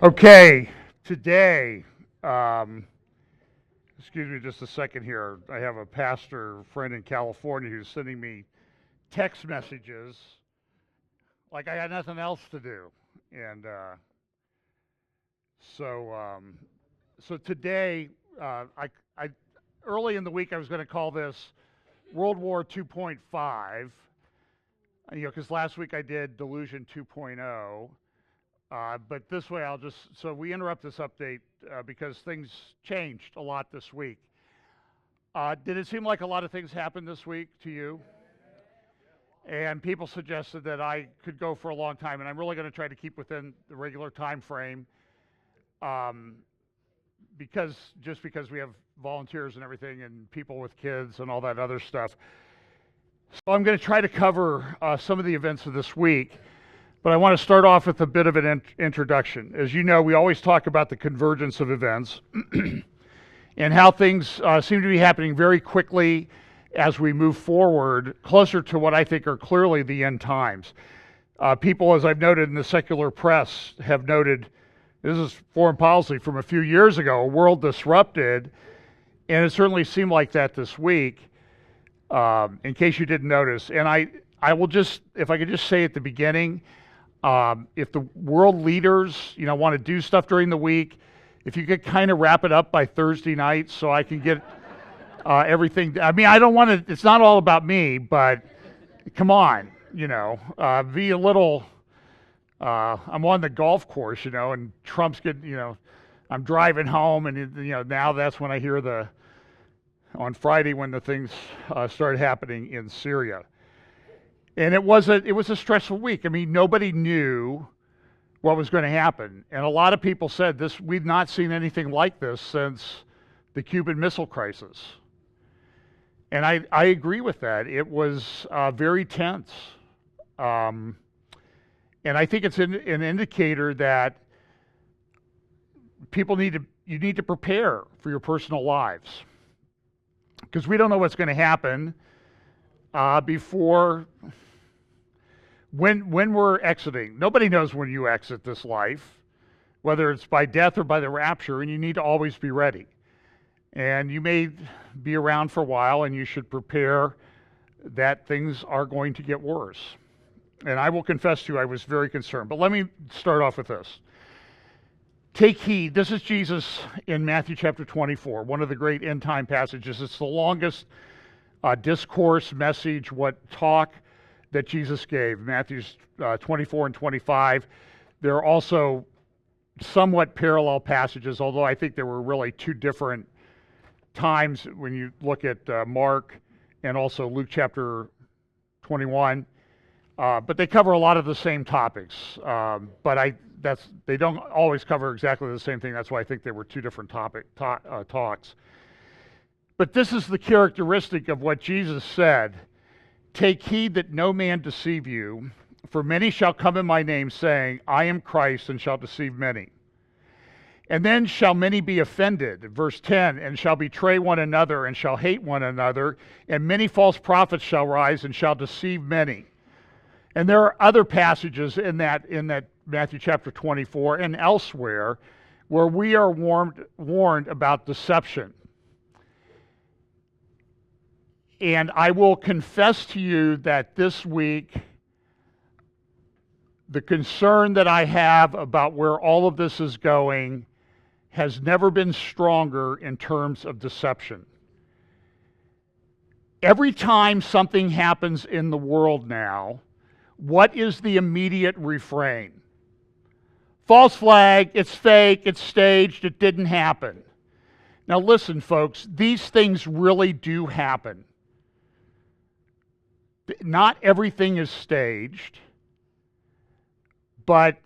Okay, today, excuse me just a second here. I have a pastor friend in California who's sending me text messages like I had nothing else to do. And so, um, so today, I early in the week I was going to call this World War 2.5, because last week I did Delusion 2.0. But this way, so we interrupt this update because things changed a lot this week. Did it seem like a lot of things happened this week to you? And people suggested that I could go for a long time, and I'm really going to try to keep within the regular time frame, um, because we have volunteers and everything, and people with kids and all that other stuff. So I'm going to try to cover some of the events of this week. But I want to start off with a bit of an introduction. As you know, we always talk about the convergence of events and how things seem to be happening very quickly as we move forward closer to what I think are clearly the end times. People, as I've noted in the secular press, have noted this is foreign policy from a few years ago, a world disrupted, and it certainly seemed like that this week, in case you didn't notice. And I will just, if I could just say at the beginning, if the world leaders, want to do stuff during the week, if you could kind of wrap it up by Thursday night so I can get everything. I mean, I don't want to, it's not all about me, but come on, be a little, I'm on the golf course, and Trump's getting, I'm driving home and, now that's when I hear on Friday when the things started happening in Syria. And it was a stressful week. I mean, nobody knew what was going to happen. And a lot of people said we've not seen anything like this since the Cuban Missile Crisis. And I agree with that. It was very tense. And I think it's an indicator that you need to prepare for your personal lives. Because we don't know what's going to happen before when we're exiting. Nobody knows when you exit this life, whether it's by death or by the rapture, and you need to always be ready. And you may be around for a while, and you should prepare that things are going to get worse. And I will confess to you, I was very concerned. But let me start off with this. Take heed. This is Jesus in Matthew chapter 24, one of the great end time passages. It's the longest discourse, message, talk that Jesus gave. Matthew's 24 and 25. There are also somewhat parallel passages, although I think there were really two different times when you look at Mark and also Luke chapter 21. But they cover a lot of the same topics. But they don't always cover exactly the same thing. That's why I think they were two different talks. But this is the characteristic of what Jesus said. Take heed that no man deceive you, for many shall come in my name, saying, I am Christ, and shall deceive many. And then shall many be offended, verse 10, and shall betray one another, and shall hate one another, and many false prophets shall rise, and shall deceive many. And there are other passages in that Matthew chapter 24 and elsewhere where we are warned about deception. And I will confess to you that this week, the concern that I have about where all of this is going has never been stronger in terms of deception. Every time something happens in the world now, what is the immediate refrain? False flag, it's fake, it's staged, it didn't happen. Now listen, folks, these things really do happen. Not everything is staged, but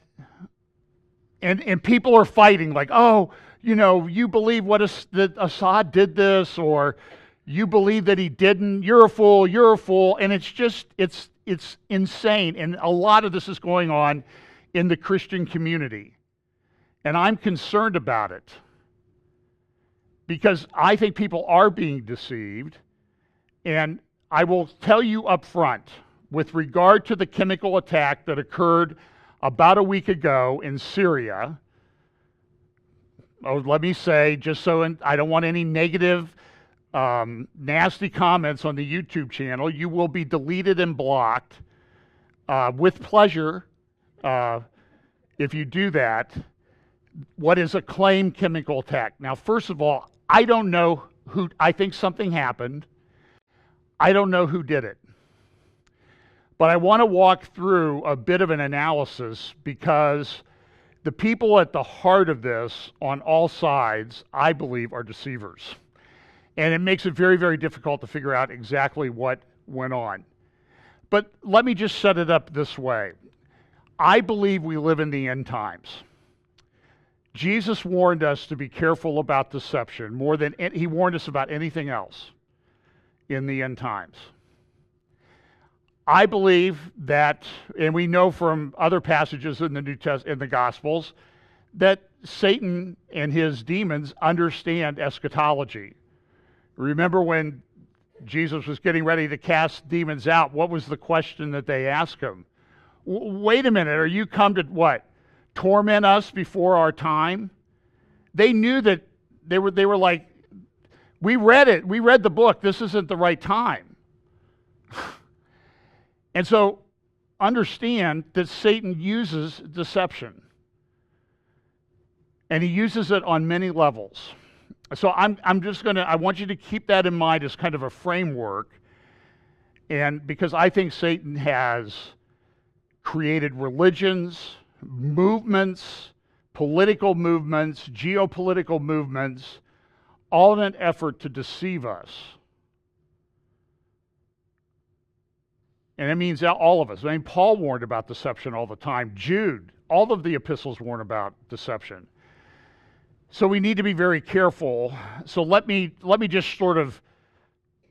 and people are fighting like, oh, you believe that Assad did this, or you believe that he didn't. You're a fool, and it's insane. And a lot of this is going on in the Christian community, and I'm concerned about it because I think people are being deceived, and I will tell you up front, with regard to the chemical attack that occurred about a week ago in Syria, Oh, let me say, just so I don't want any negative, nasty comments on the YouTube channel. You will be deleted and blocked with pleasure if you do that. What is a claim chemical attack? Now, first of all, I don't know who. I think something happened. I don't know who did it. But I want to walk through a bit of an analysis because the people at the heart of this on all sides, I believe, are deceivers. And it makes it very, very difficult to figure out exactly what went on. But let me just set it up this way. I believe we live in the end times. Jesus warned us to be careful about deception more than he warned us about anything else in the end times. I believe that, and we know from other passages in the New Testament, in the Gospels, that Satan and his demons understand eschatology. Remember when Jesus was getting ready to cast demons out, what was the question that they asked him? Wait a minute, are you come to what? Torment us before our time? They knew that they were like, we read it, we read the book, this isn't the right time. And so understand that Satan uses deception. And he uses it on many levels. So I want you to keep that in mind as kind of a framework. And because I think Satan has created religions, movements, political movements, geopolitical movements, all in an effort to deceive us. And it means all of us. I mean, Paul warned about deception all the time. Jude, all of the epistles warn about deception. So we need to be very careful. So let me just sort of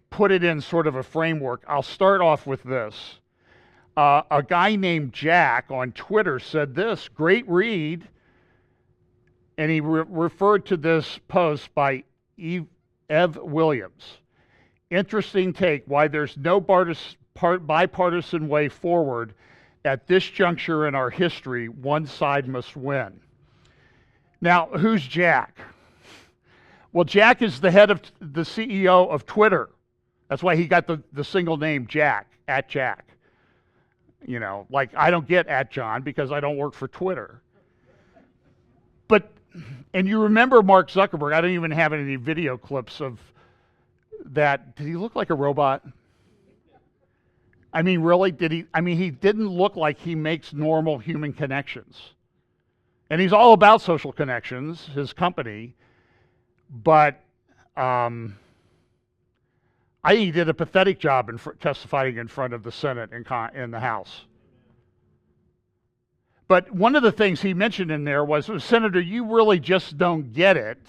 put it in sort of a framework. I'll start off with this. A guy named Jack on Twitter said this, great read, and he referred to this post by Ev Williams. Interesting take, why there's no bipartisan way forward at this juncture in our history. One side must win. Now, who's Jack? Well, Jack is the head of the CEO of Twitter. That's why he got the single name Jack, @Jack. You know, like I don't get @John because I don't work for Twitter. But, and you remember Mark Zuckerberg, I don't even have any video clips of that. Did he look like a robot? I mean, really, did he? I mean, he didn't look like he makes normal human connections. And he's all about social connections, his company. But I think he did a pathetic job in testifying in front of the Senate and in the House. But one of the things he mentioned in there was, Senator, you really just don't get it.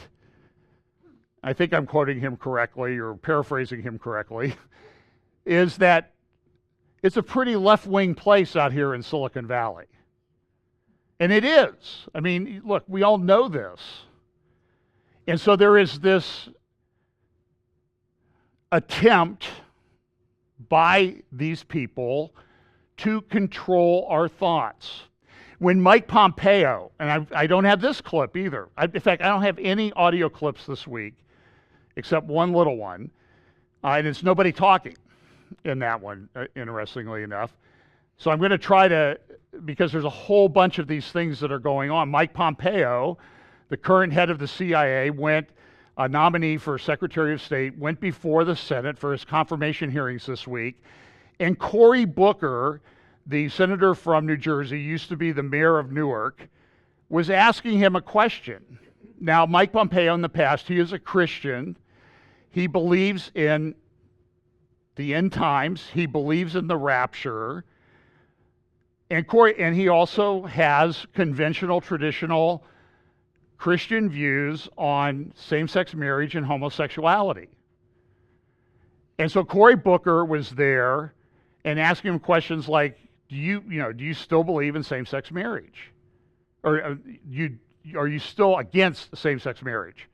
I think I'm quoting him correctly or paraphrasing him correctly, is that it's a pretty left-wing place out here in Silicon Valley. And it is. I mean, look, we all know this. And so there is this attempt by these people to control our thoughts. When Mike Pompeo, and I don't have this clip either. In fact, I don't have any audio clips this week, except one little one. And it's nobody talking in that one, interestingly enough. So I'm going to try to, because there's a whole bunch of these things that are going on. Mike Pompeo, the current head of the CIA, a nominee for Secretary of State, went before the Senate for his confirmation hearings this week. And Cory Booker, the senator from New Jersey, used to be the mayor of Newark, was asking him a question. Now, Mike Pompeo in the past, he is a Christian. He believes in the end times. He believes in the rapture. And he also has conventional, traditional Christian views on same-sex marriage and homosexuality. And so Cory Booker was there and asking him questions like, do you still believe in same-sex marriage? Or are you still against same-sex marriage?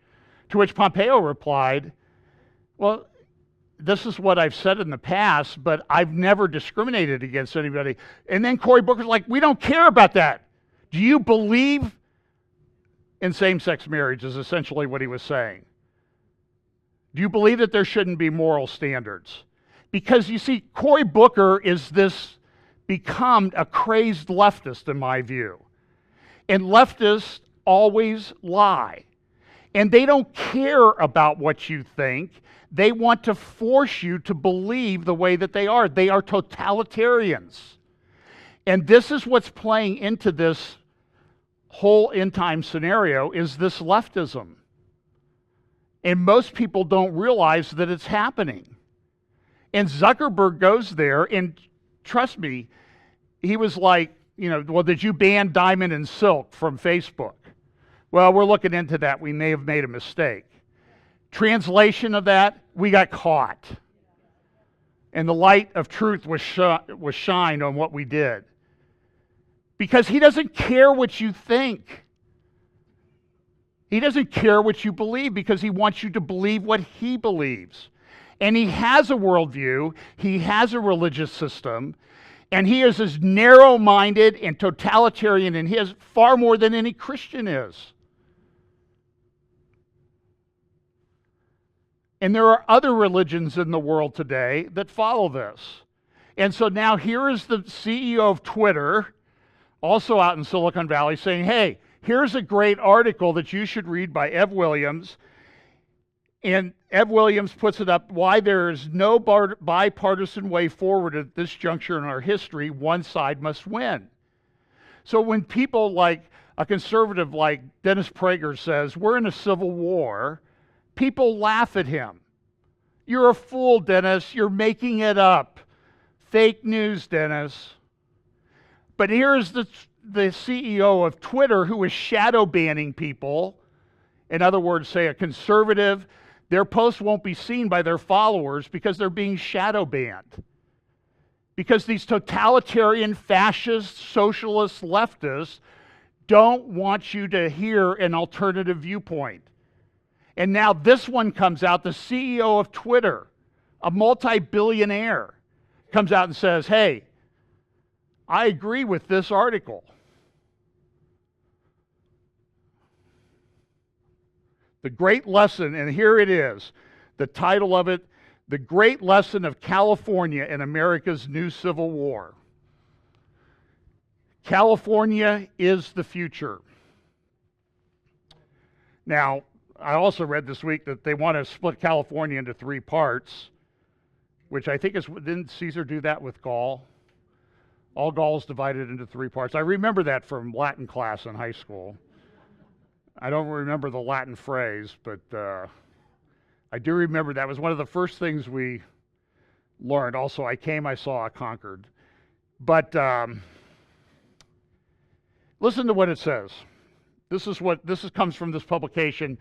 To which Pompeo replied, well, this is what I've said in the past, but I've never discriminated against anybody. And then Cory Booker's like, we don't care about that. Do you believe in same-sex marriage is essentially what he was saying. Do you believe that there shouldn't be moral standards? Because you see, Cory Booker is become a crazed leftist in my view. And leftists always lie. And they don't care about what you think. They want to force you to believe the way that they are. They are totalitarians. And this is what's playing into this whole end time scenario, is this leftism. And most people don't realize that it's happening. And Zuckerberg goes there, and trust me, he was like, well, did you ban Diamond and Silk from Facebook? Well, we're looking into that. We may have made a mistake. Translation of that, we got caught. And the light of truth was shined on what we did. Because he doesn't care what you think. He doesn't care what you believe, because he wants you to believe what he believes. And he has a worldview, he has a religious system, and he is as narrow-minded and totalitarian in his far more than any Christian is. And there are other religions in the world today that follow this. And so now here is the CEO of Twitter, also out in Silicon Valley, saying, hey, here's a great article that you should read by Ev Williams. And Ev Williams puts it up, why there is no bipartisan way forward at this juncture in our history. One side must win. So when people like a conservative like Dennis Prager says, we're in a civil war, people laugh at him. You're a fool, Dennis. You're making it up. Fake news, Dennis. But here's the CEO of Twitter who is shadow banning people. In other words, say a conservative, their posts won't be seen by their followers because they're being shadow banned. Because these totalitarian, fascist, socialist leftists don't want you to hear an alternative viewpoint. And now this one comes out, the CEO of Twitter, a multi-billionaire, comes out and says, hey, I agree with this article. The great lesson, and here it is, the title of it, The Great Lesson of California in America's New Civil War. California is the future. Now, I also read this week that they want to split California into 3 parts, which I think didn't Caesar do that with Gaul? All Gaul's divided into 3 parts. I remember that from Latin class in high school. I don't remember the Latin phrase, but I do remember that was one of the first things we learned. Also, I came, I saw, I conquered. But listen to what it says. This comes from this publication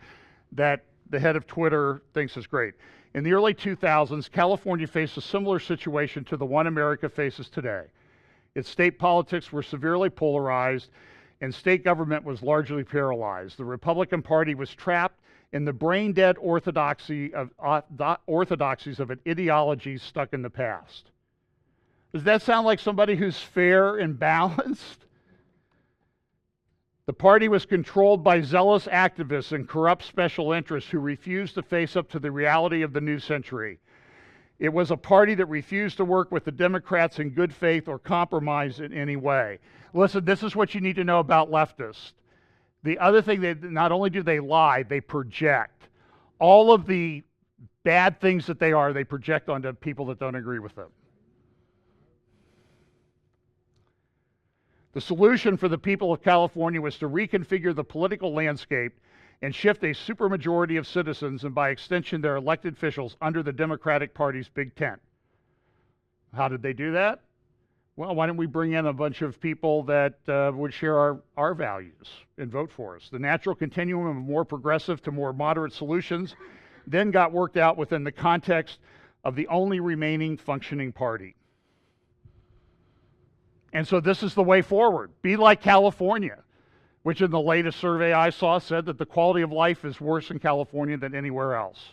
that the head of Twitter thinks is great. In the early 2000s, California faced a similar situation to the one America faces today. Its state politics were severely polarized, and state government was largely paralyzed. The Republican Party was trapped in the brain-dead orthodoxies of an ideology stuck in the past. Does that sound like somebody who's fair and balanced? The party was controlled by zealous activists and corrupt special interests who refused to face up to the reality of the new century. It was a party that refused to work with the Democrats in good faith or compromise in any way. Listen, this is what you need to know about leftists. The other thing, not only do they lie, they project. All of the bad things that they project onto people that don't agree with them. The solution for the people of California was to reconfigure the political landscape and shift a supermajority of citizens, and by extension their elected officials, under the Democratic Party's big tent. How did they do that? Well, why don't we bring in a bunch of people that would share our values and vote for us? The natural continuum of more progressive to more moderate solutions then got worked out within the context of the only remaining functioning party. And so this is the way forward. Be like California, which in the latest survey I saw said that the quality of life is worse in California than anywhere else,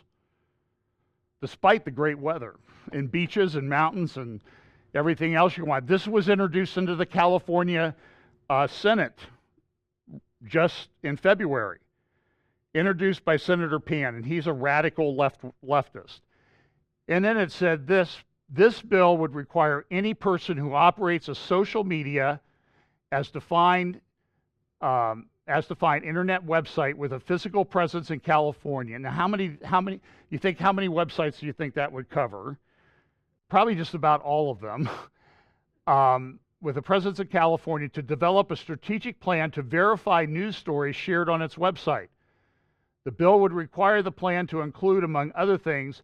despite the great weather and beaches and mountains and everything else you want. This was introduced into the California Senate just in February, introduced by Senator Pan, and he's a radical leftist. And then it said this bill would require any person who operates a social media as defined internet website with a physical presence in California. Now, how many websites do you think that would cover? Probably just about all of them. With a presence in California, to develop a strategic plan to verify news stories shared on its website. The bill would require the plan to include, among other things,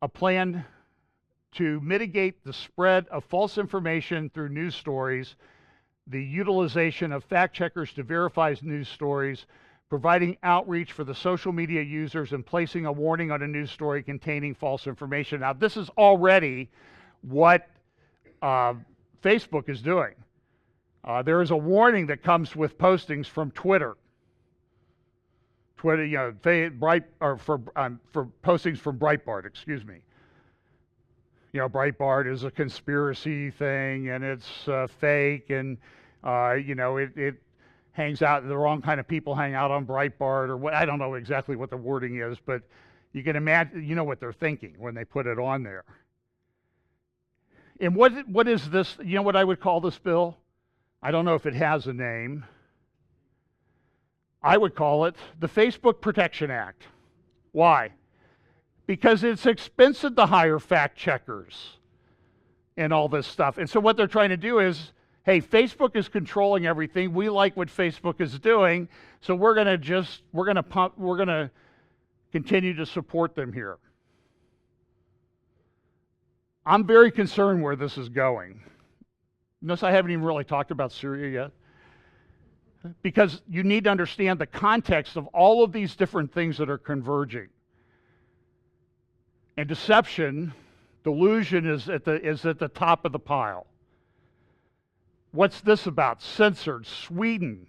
a plan to mitigate the spread of false information through news stories, the utilization of fact checkers to verify news stories, providing outreach for the social media users, and placing a warning on a news story containing false information. Now, this is already what Facebook is doing. There is a warning that comes with postings from Twitter. For postings from Breitbart, excuse me. Breitbart is a conspiracy thing, and it's fake, and it hangs out. The wrong kind of people hang out on Breitbart, or what? I don't know exactly what the wording is, but you can imagine. You know what they're thinking when they put it on there. And what is this? You know what I would call this bill? I don't know if it has a name. I would call it the Facebook Protection Act. Why? Because it's expensive to hire fact checkers and all this stuff. And so what they're trying to do is, hey, Facebook is controlling everything. We like what Facebook is doing, so we're going to continue to support them here. I'm very concerned where this is going. Notice I haven't even really talked about Syria yet. Because you need to understand the context of all of these different things that are converging. And delusion is at the top of the pile. What's this about? Censored. Sweden.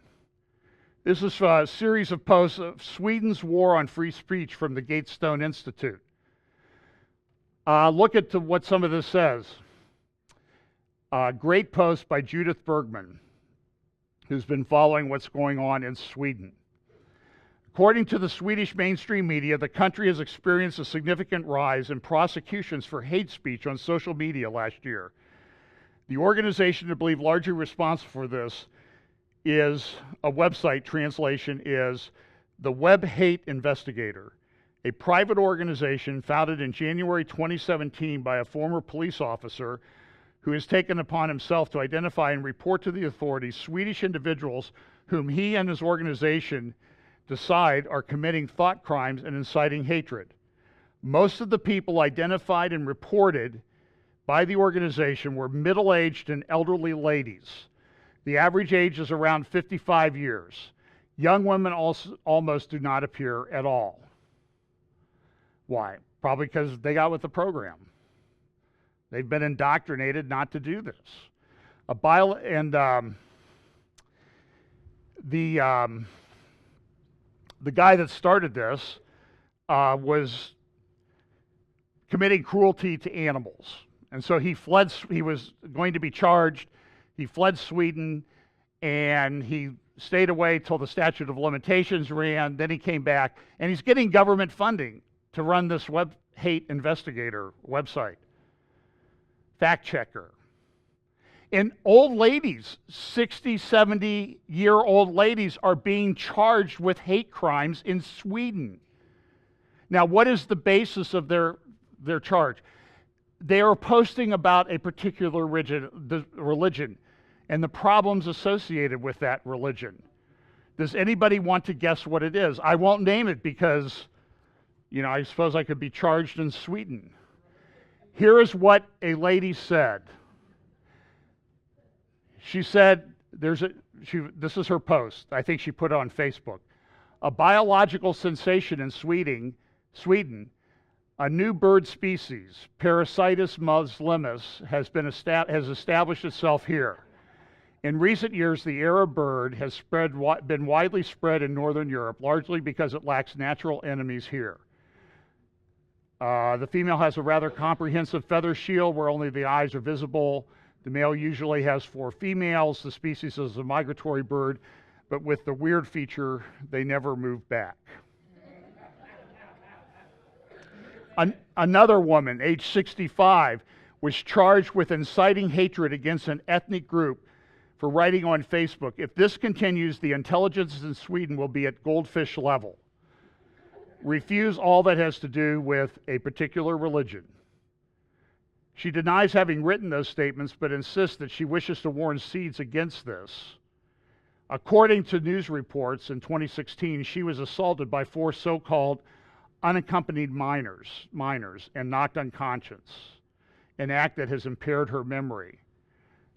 This is a series of posts of Sweden's war on free speech from the Gatestone Institute. Look at what some of this says. Great post by Judith Bergman, who's been following what's going on in Sweden. According to the Swedish mainstream media, the country has experienced a significant rise in prosecutions for hate speech on social media last year. The organization to believe largely responsible for this is a website translation is the Web Hate Investigator, a private organization founded in January 2017 by a former police officer who has taken upon himself to identify and report to the authorities Swedish individuals whom he and his organization decide are committing thought crimes and inciting hatred. Most of the people identified and reported by the organization were middle-aged and elderly ladies. The average age is around 55 years. Young women also almost do not appear at all. Why? Probably because they got with the program. They've been indoctrinated not to do this. The guy that started this was committing cruelty to animals. And so he fled. He was going to be charged. He fled Sweden, and he stayed away till the statute of limitations ran. Then he came back, and he's getting government funding to run this Web Hate Investigator website. Fact checker. And old ladies, 60, 70-year-old ladies, are being charged with hate crimes in Sweden. Now, what is the basis of their charge? They are posting about a particular religion and the problems associated with that religion. Does anybody want to guess what it is? I won't name it because, I suppose I could be charged in Sweden. Here is what a lady said. She said, this is her post. I think she put it on Facebook. A biological sensation in Sweden, a new bird species, Parasitus muslimus, has established itself here. In recent years, the Arab bird has been widely spread in Northern Europe, largely because it lacks natural enemies here. The female has a rather comprehensive feather shield where only the eyes are visible. The male usually has 4 females. The species is a migratory bird, but with the weird feature, they never move back. Another woman, age 65, was charged with inciting hatred against an ethnic group for writing on Facebook, "If this continues, the intelligence in Sweden will be at goldfish level. Refuse all that has to do with a particular religion." She denies having written those statements, but insists that she wishes to warn Swedes against this. According to news reports, in 2016, she was assaulted by 4 so-called unaccompanied minors and knocked unconscious, an act that has impaired her memory.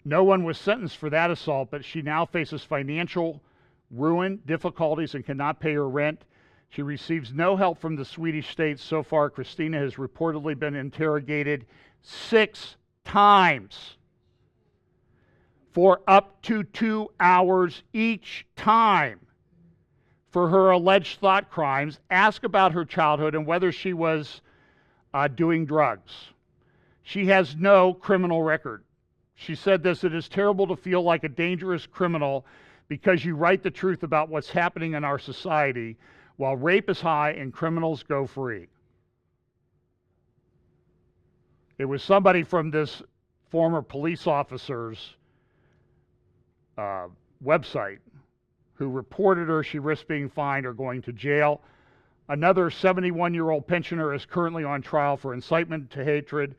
No one was sentenced for that assault, but she now faces financial ruin, difficulties, and cannot pay her rent. She receives no help from the Swedish state. So far, Christina has reportedly been interrogated 6 times for up to 2 hours each time for her alleged thought crimes, asked about her childhood and whether she was doing drugs. She has no criminal record. She said this: "It is terrible to feel like a dangerous criminal because you write the truth about what's happening in our society while rape is high and criminals go free." It was somebody from this former police officer's website who reported her. She risked being fined or going to jail. Another 71-year-old pensioner is currently on trial for incitement to hatred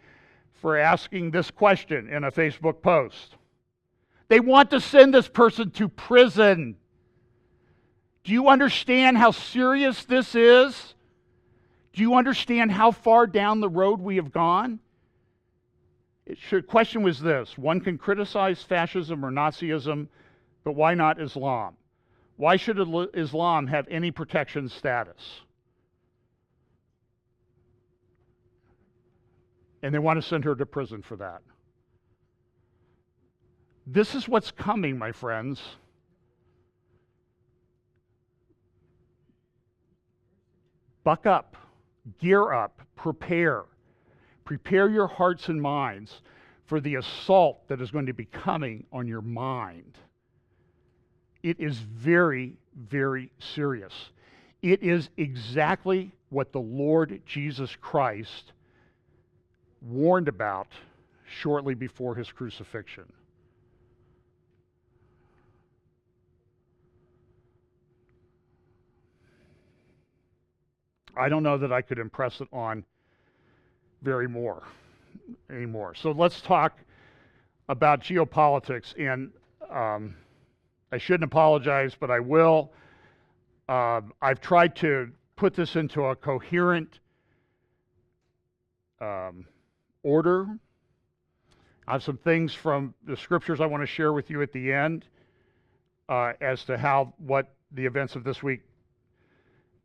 for asking this question in a Facebook post. They want to send this person to prison. Do you understand how serious this is? Do you understand how far down the road we have gone? The question was this: one can criticize fascism or Nazism, but why not Islam? Why should Islam have any protection status? And they want to send her to prison for that. This is what's coming, my friends. Buck up, gear up, prepare. Prepare your hearts and minds for the assault that is going to be coming on your mind. It is very, very serious. It is exactly what the Lord Jesus Christ warned about shortly before his crucifixion. I don't know that I could impress it on anymore. So let's talk about geopolitics. And I shouldn't apologize, but I will. I've tried to put this into a coherent order. I have some things from the scriptures I want to share with you at the end as to what the events of this week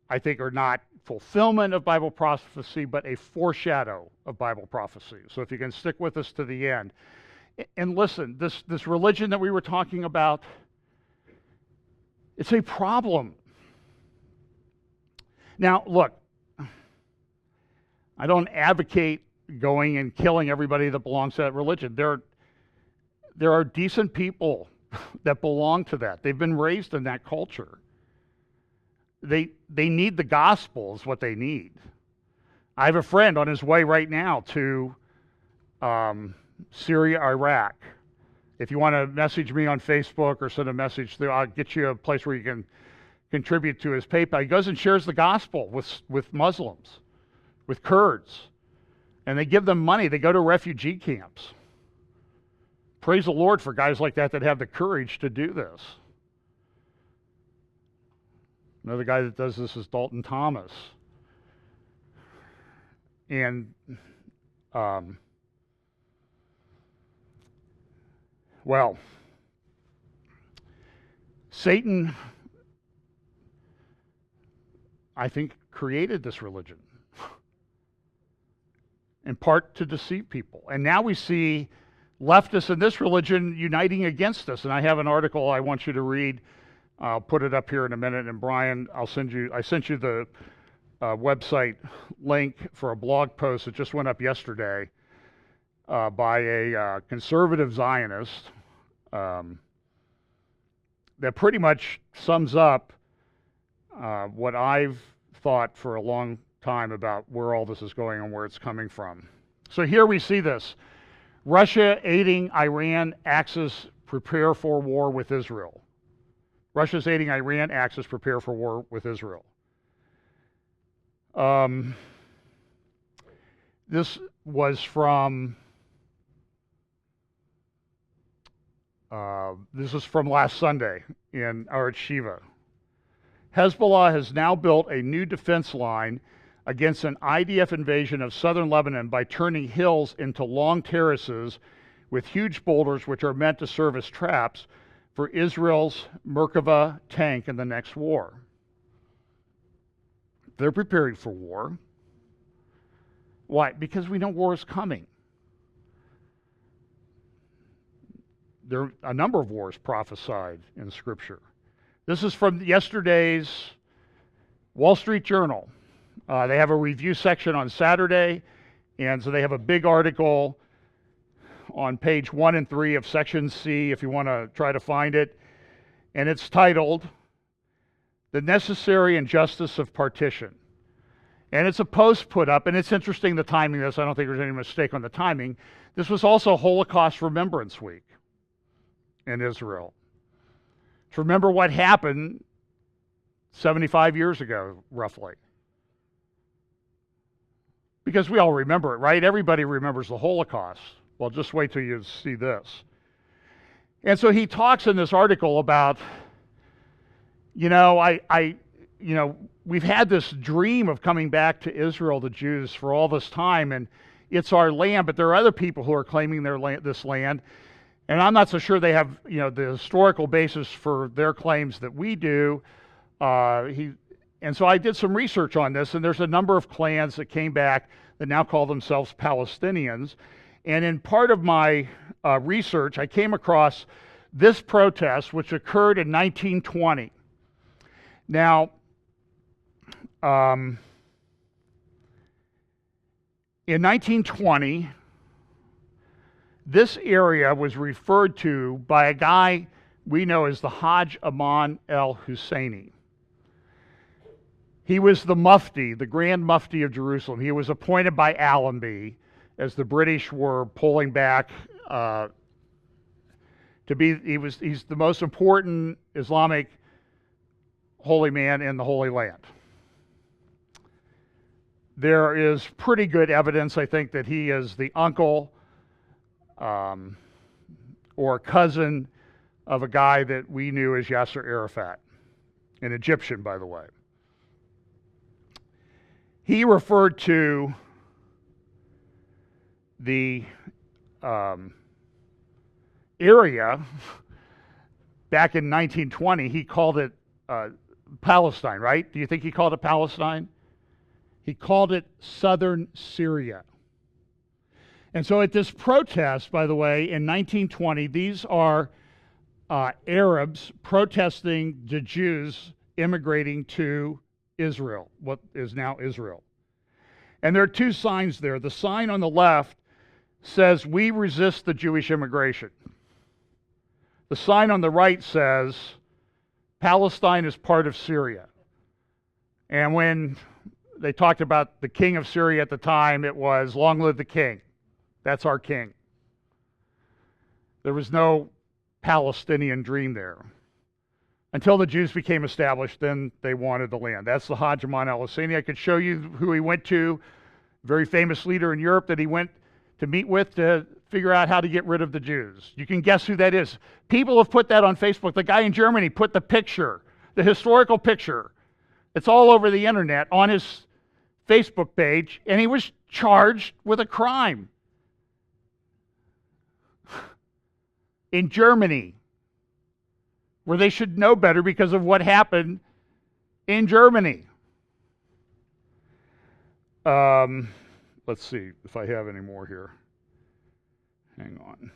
I think are not fulfillment of Bible prophecy, but a foreshadow of Bible prophecy. So if you can stick with us to the end. And listen, this religion that we were talking about, it's a problem. Now, look, I don't advocate going and killing everybody that belongs to that religion. There are decent people that belong to that. They've been raised in that culture. They need the gospel is what they need. I have a friend on his way right now to Syria, Iraq. If you want to message me on Facebook or send a message there, I'll get you a place where you can contribute to his PayPal. He goes and shares the gospel with Muslims, with Kurds, and they give them money. They go to refugee camps. Praise the Lord for guys like that have the courage to do this. Another guy that does this is Dalton Thomas. And, well, Satan, I think, created this religion in part to deceive people. And now we see leftists in this religion uniting against us. And I have an article I want you to read. I'll put it up here in a minute. And Brian, I sent you the website link for a blog post that just went up yesterday by a conservative Zionist that pretty much sums up what I've thought for a long time about where all this is going and where it's coming from. So here we see this. Russia aiding Iran, Axis prepare for war with Israel. Russia's aiding Iran, Axis prepare for war with Israel. This was from last Sunday in Aretz Shiva. Hezbollah has now built a new defense line against an IDF invasion of southern Lebanon by turning hills into long terraces with huge boulders which are meant to serve as traps for Israel's Merkava tank in the next war. They're preparing for war. Why? Because we know war is coming. There are a number of wars prophesied in Scripture. This is from yesterday's Wall Street Journal. They have a review section on Saturday, and so they have a big article on page 1 and 3 of section C if you want to try to find it. And it's titled, The Necessary Injustice of Partition. And it's a post put up, and it's interesting the timing of this. I don't think there's any mistake on the timing. This was also Holocaust Remembrance Week in Israel. To remember what happened 75 years ago, roughly. Because we all remember it, right? Everybody remembers the Holocaust. Well, just wait till you see this. And so he talks in this article about, we've had this dream of coming back to Israel, the Jews, for all this time, and it's our land, but there are other people who are claiming this land, and I'm not so sure they have, the historical basis for their claims that we do. And so I did some research on this, and there's a number of clans that came back that now call themselves Palestinians. And in part of my research, I came across this protest, which occurred in 1920. Now, in 1920, this area was referred to by a guy we know as the Hajj Aman el-Husseini. He was the Mufti, the Grand Mufti of Jerusalem. He was appointed by Allenby as the British were pulling back he's the most important Islamic holy man in the Holy Land. There is pretty good evidence, I think, that he is the uncle or cousin of a guy that we knew as Yasser Arafat, an Egyptian, by the way. He referred to the area back in 1920. He called it Palestine, right? Do you think he called it Palestine? He called it southern Syria. And so at this protest, by the way, in 1920, these are Arabs protesting the Jews immigrating to Israel, what is now Israel. And there are two signs there. The sign on the left says, "We resist the Jewish immigration." The sign on the right says, "Palestine is part of Syria." And when they talked about the king of Syria at the time, it was, "Long live the king. That's our king." There was no Palestinian dream there. Until the Jews became established, then they wanted the land. That's the Hajj Aman al-Husseini. I could show you who he went to, very famous leader in Europe that he went to meet with to figure out how to get rid of the Jews. You can guess who that is. People have put that on Facebook. The guy in Germany put the picture, the historical picture. It's all over the internet on his Facebook page, and he was charged with a crime in Germany, where they should know better because of what happened in Germany. Let's see if I have any more here. Hang on.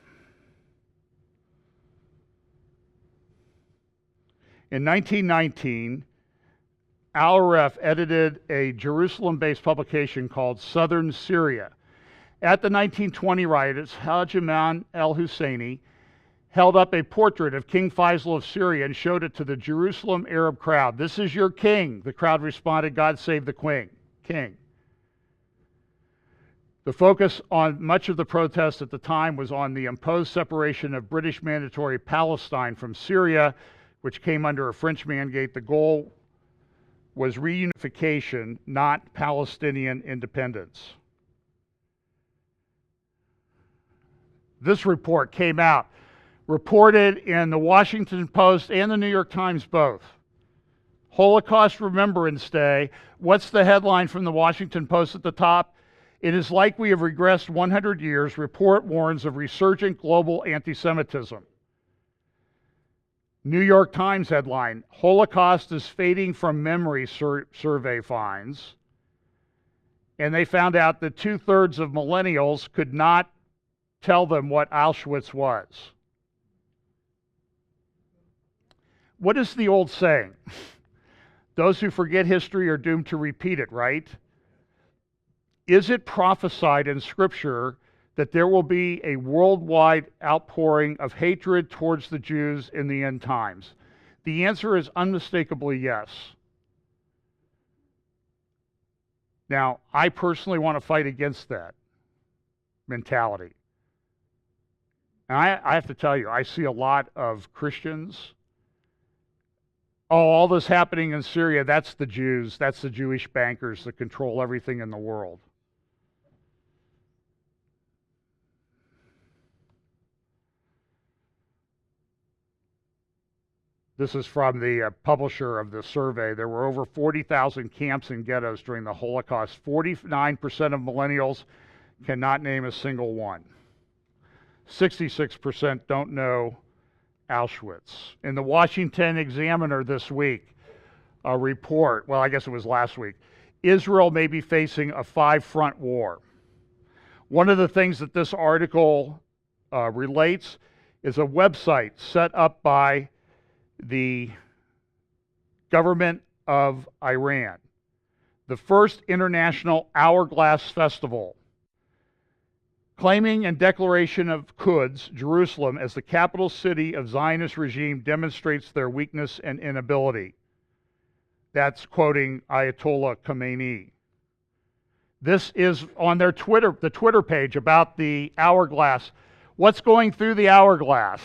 In 1919, Al-Aref edited a Jerusalem-based publication called Southern Syria. At the 1920 riots, Hajj Aman al-Husseini held up a portrait of King Faisal of Syria and showed it to the Jerusalem Arab crowd. "This is your king." The crowd responded, "God save the king." The focus on much of the protest at the time was on the imposed separation of British Mandatory Palestine from Syria, which came under a French mandate. The goal was reunification, not Palestinian independence. This report came out, reported in the Washington Post and the New York Times both. Holocaust Remembrance Day. What's the headline from the Washington Post at the top? "It is like we have regressed 100 years. Report warns of resurgent global anti-Semitism." New York Times headline, "Holocaust is fading from memory," survey finds. And they found out that 2/3 of millennials could not tell them what Auschwitz was. What is the old saying? Those who forget history are doomed to repeat it, right? Is it prophesied in Scripture that there will be a worldwide outpouring of hatred towards the Jews in the end times? The answer is unmistakably yes. Now, I personally want to fight against that mentality. And I have to tell you, I see a lot of Christians. "Oh, all this happening in Syria, that's the Jews, that's the Jewish bankers that control everything in the world." This is from the publisher of the survey. There were over 40,000 camps and ghettos during the Holocaust. 49% of millennials cannot name a single one. 66% don't know Auschwitz. In the Washington Examiner this week, a report, well, I guess it was last week, Israel may be facing a 5-front war. One of the things that this article relates is a website set up by the government of Iran, the first international hourglass festival, claiming and declaration of Quds, Jerusalem, as the capital city of Zionist regime demonstrates their weakness and inability. That's quoting Ayatollah Khamenei. This is on their the Twitter page about the hourglass. What's going through the hourglass?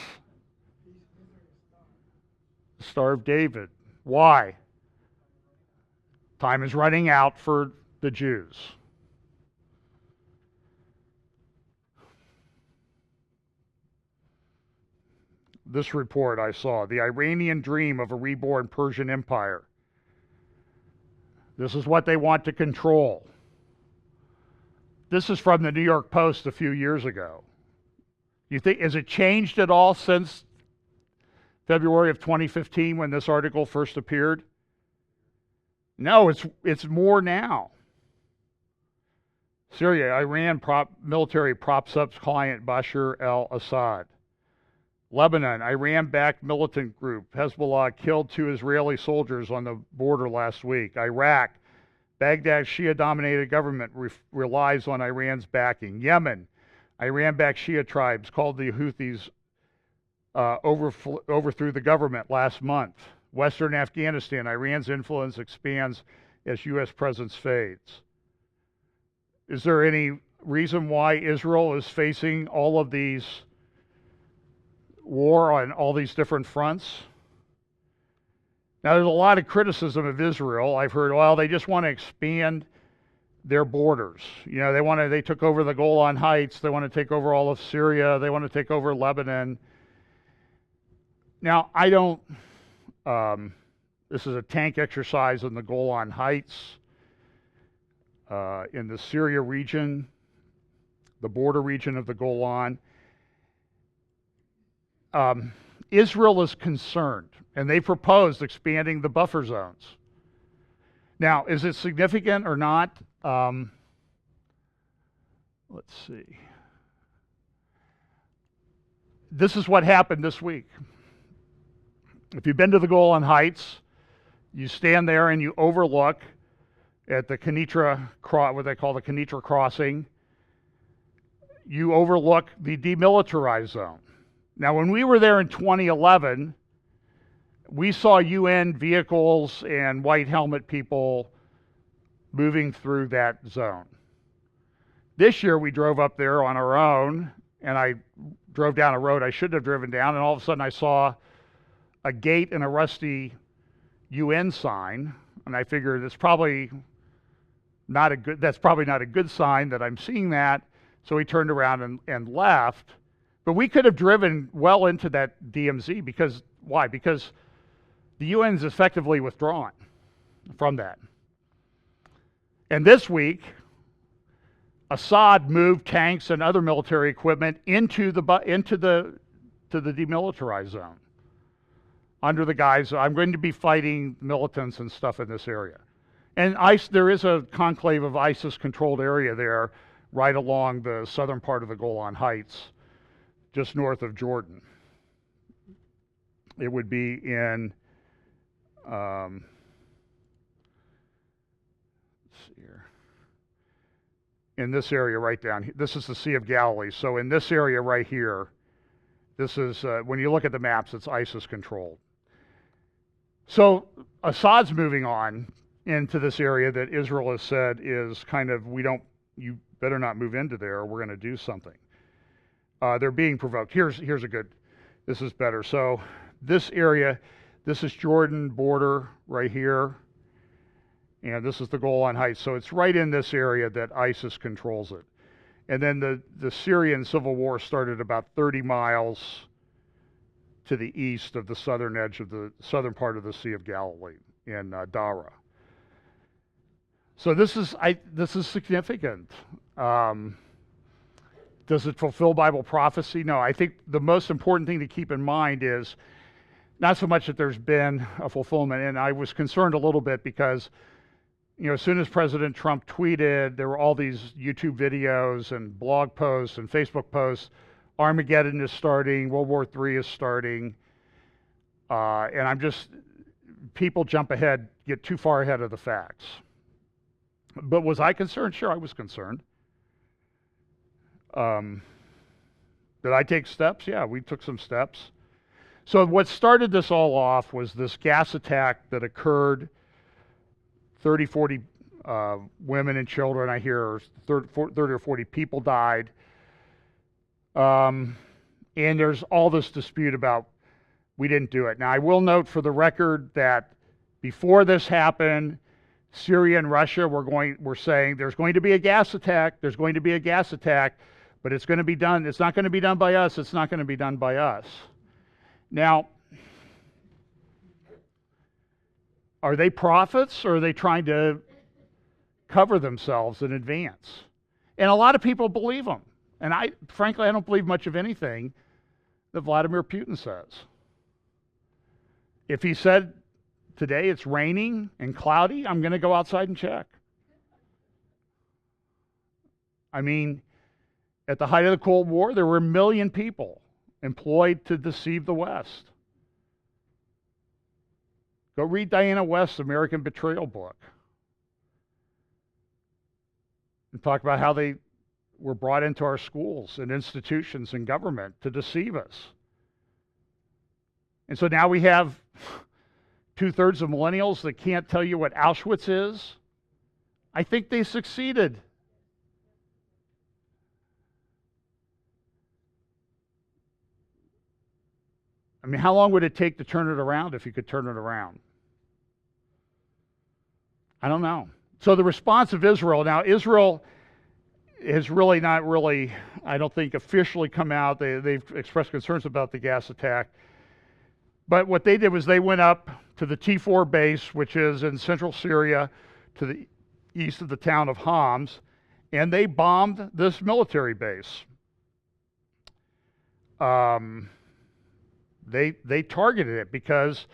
The Star of David. Why? Time is running out for the Jews. This report I saw, the Iranian dream of a reborn Persian Empire. This is what they want to control. This is from the New York Post a few years ago. You think, has it changed at all since February of 2015 when this article first appeared? No, it's more now. Syria, Iran military props up client Bashar al-Assad. Lebanon, Iran-backed militant group Hezbollah killed 2 Israeli soldiers on the border last week. Iraq, Baghdad's Shia-dominated government relies on Iran's backing. Yemen, Iran-backed Shia tribes called the Houthis overthrew the government last month. Western Afghanistan, Iran's influence expands as U.S. presence fades. Is there any reason why Israel is facing all of these war on all these different fronts? Now, there's a lot of criticism of Israel. I've heard, well, they just want to expand their borders. You know, they took over the Golan Heights. They want to take over all of Syria. They want to take over Lebanon. Now, I don't, this is a tank exercise in the Golan Heights, in the Syria region, the border region of the Golan. Israel is concerned, and they proposed expanding the buffer zones. Now, is it significant or not? Let's see. This is what happened this week. If you've been to the Golan Heights, you stand there and you overlook at the Kenitra, what they call the Kenitra crossing, you overlook the demilitarized zone. Now, when we were there in 2011, we saw UN vehicles and white helmet people moving through that zone. This year, we drove up there on our own, and I drove down a road I shouldn't have driven down, and all of a sudden I saw a gate and a rusty UN sign, and I figured that's probably not a good sign that I'm seeing that. So we turned around and left. But we could have driven well into that DMZ because why? Because the UN is effectively withdrawn from that. And this week, Assad moved tanks and other military equipment into the demilitarized zone under the guise I'm going to be fighting militants and stuff in this area. And there is a conclave of ISIS-controlled area there right along the southern part of the Golan Heights, just north of Jordan. It would be in, let's see here, in this area right down here. This is the Sea of Galilee. So in this area right here, this is, when you look at the maps, it's ISIS-controlled. So Assad's moving on into this area that Israel has said is kind of, you better not move into there or we're going to do something. They're being provoked. Here's a good, this is better. So this area, this is Jordan border right here, and this is the Golan Heights. So it's right in this area that ISIS controls it. And then the Syrian civil war started about 30 miles to the east of the southern edge of the southern part of the Sea of Galilee in Dara. So this is significant. Does it fulfill Bible prophecy? No. I think the most important thing to keep in mind is not so much that there's been a fulfillment, and I was concerned a little bit because, as soon as President Trump tweeted, there were all these YouTube videos and blog posts and Facebook posts. Armageddon is starting. World War III is starting. And people jump ahead, get too far ahead of the facts. But was I concerned? Sure, I was concerned. Did I take steps? Yeah, we took some steps. So what started this all off was this gas attack that occurred. 30, 40 women and children, I hear 30 or 40 people died. And there's all this dispute about we didn't do it. Now, I will note for the record that before this happened, Syria and Russia were saying there's going to be a gas attack, there's going to be a gas attack, but it's going to be done. It's not going to be done by us. It's not going to be done by us. Now, are they prophets or are they trying to cover themselves in advance? And a lot of people believe them. And frankly, I don't believe much of anything that Vladimir Putin says. If he said today it's raining and cloudy, I'm going to go outside and check. I mean, at the height of the Cold War, there were 1 million people employed to deceive the West. Go read Diana West's American Betrayal book and talk about how they were brought into our schools and institutions and government to deceive us. And so now we have 2/3 of millennials that can't tell you what Auschwitz is. I think they succeeded. I mean, how long would it take to turn it around if you could turn it around? I don't know. So the response of Israel, now Israel has really not really, I don't think, officially come out. They've expressed concerns about the gas attack. But what they did was they went up to the T4 base, which is in central Syria, to the east of the town of Homs, and they bombed this military base. They targeted it because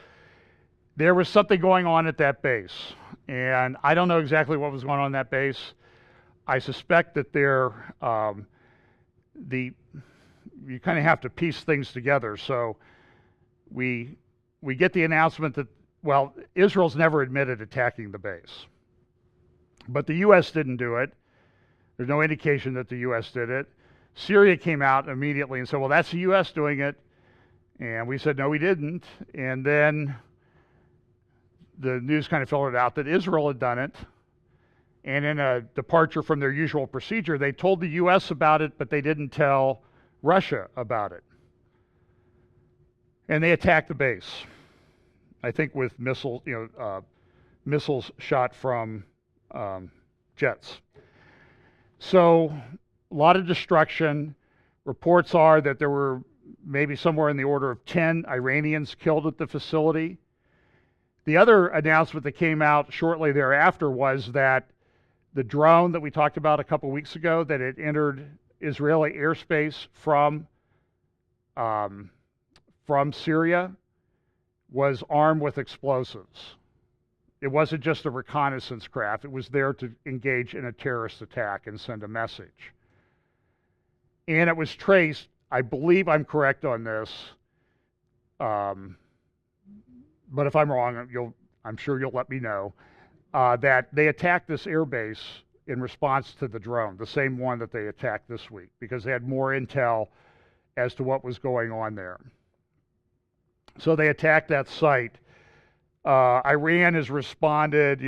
there was something going on at that base. And I don't know exactly what was going on that base. I suspect that you kind of have to piece things together. So we get the announcement that, well, Israel's never admitted attacking the base. But the U.S. didn't do it. There's no indication that the U.S. did it. Syria came out immediately and said, well, that's the U.S. doing it. And we said, no, we didn't. And then the news kind of filtered out that Israel had done it. And in a departure from their usual procedure, they told the U.S. about it, but they didn't tell Russia about it. And they attacked the base, I think with missiles, missiles shot from jets. So a lot of destruction. Reports are that there were maybe somewhere in the order of 10 Iranians killed at the facility. The other announcement that came out shortly thereafter was that the drone that we talked about a couple weeks ago, that it entered Israeli airspace from Syria, was armed with explosives. It wasn't just a reconnaissance craft. It was there to engage in a terrorist attack and send a message. And it was traced, I believe I'm correct on this, but if I'm wrong, I'm sure you'll let me know, that they attacked this airbase in response to the drone, the same one that they attacked this week, because they had more intel as to what was going on there. So they attacked that site. Iran has responded,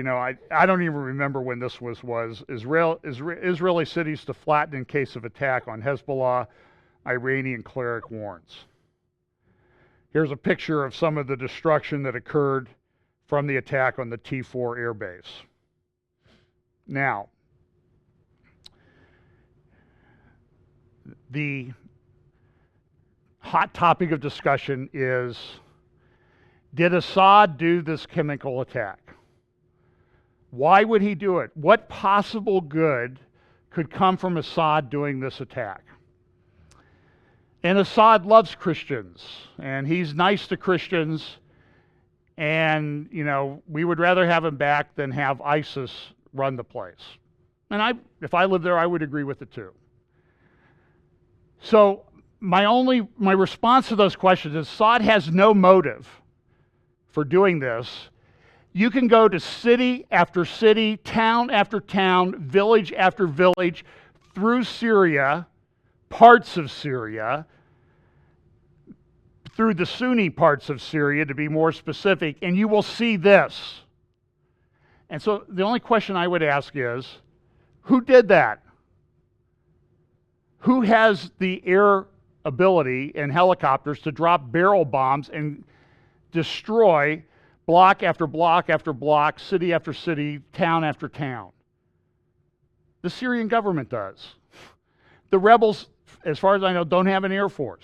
I don't even remember when this was Israeli cities to flatten in case of attack on Hezbollah, Iranian cleric warns. Here's a picture of some of the destruction that occurred from the attack on the T4 airbase. Now, the hot topic of discussion is, did Assad do this chemical attack? Why would he do it? What possible good could come from Assad doing this attack? And Assad loves Christians, and he's nice to Christians, and, we would rather have him back than have ISIS run the place. And if I lived there, I would agree with it too. So my response to those questions is Assad has no motive for doing this. You can go to city after city, town after town, village after village, through Syria, parts of Syria, through the Sunni parts of Syria to be more specific, and you will see this. And so the only question I would ask is, who did that? Who has the air ability and helicopters to drop barrel bombs and destroy block after block after block, city after city, town after town? The Syrian government does. The rebels, as far as I know, don't have an air force.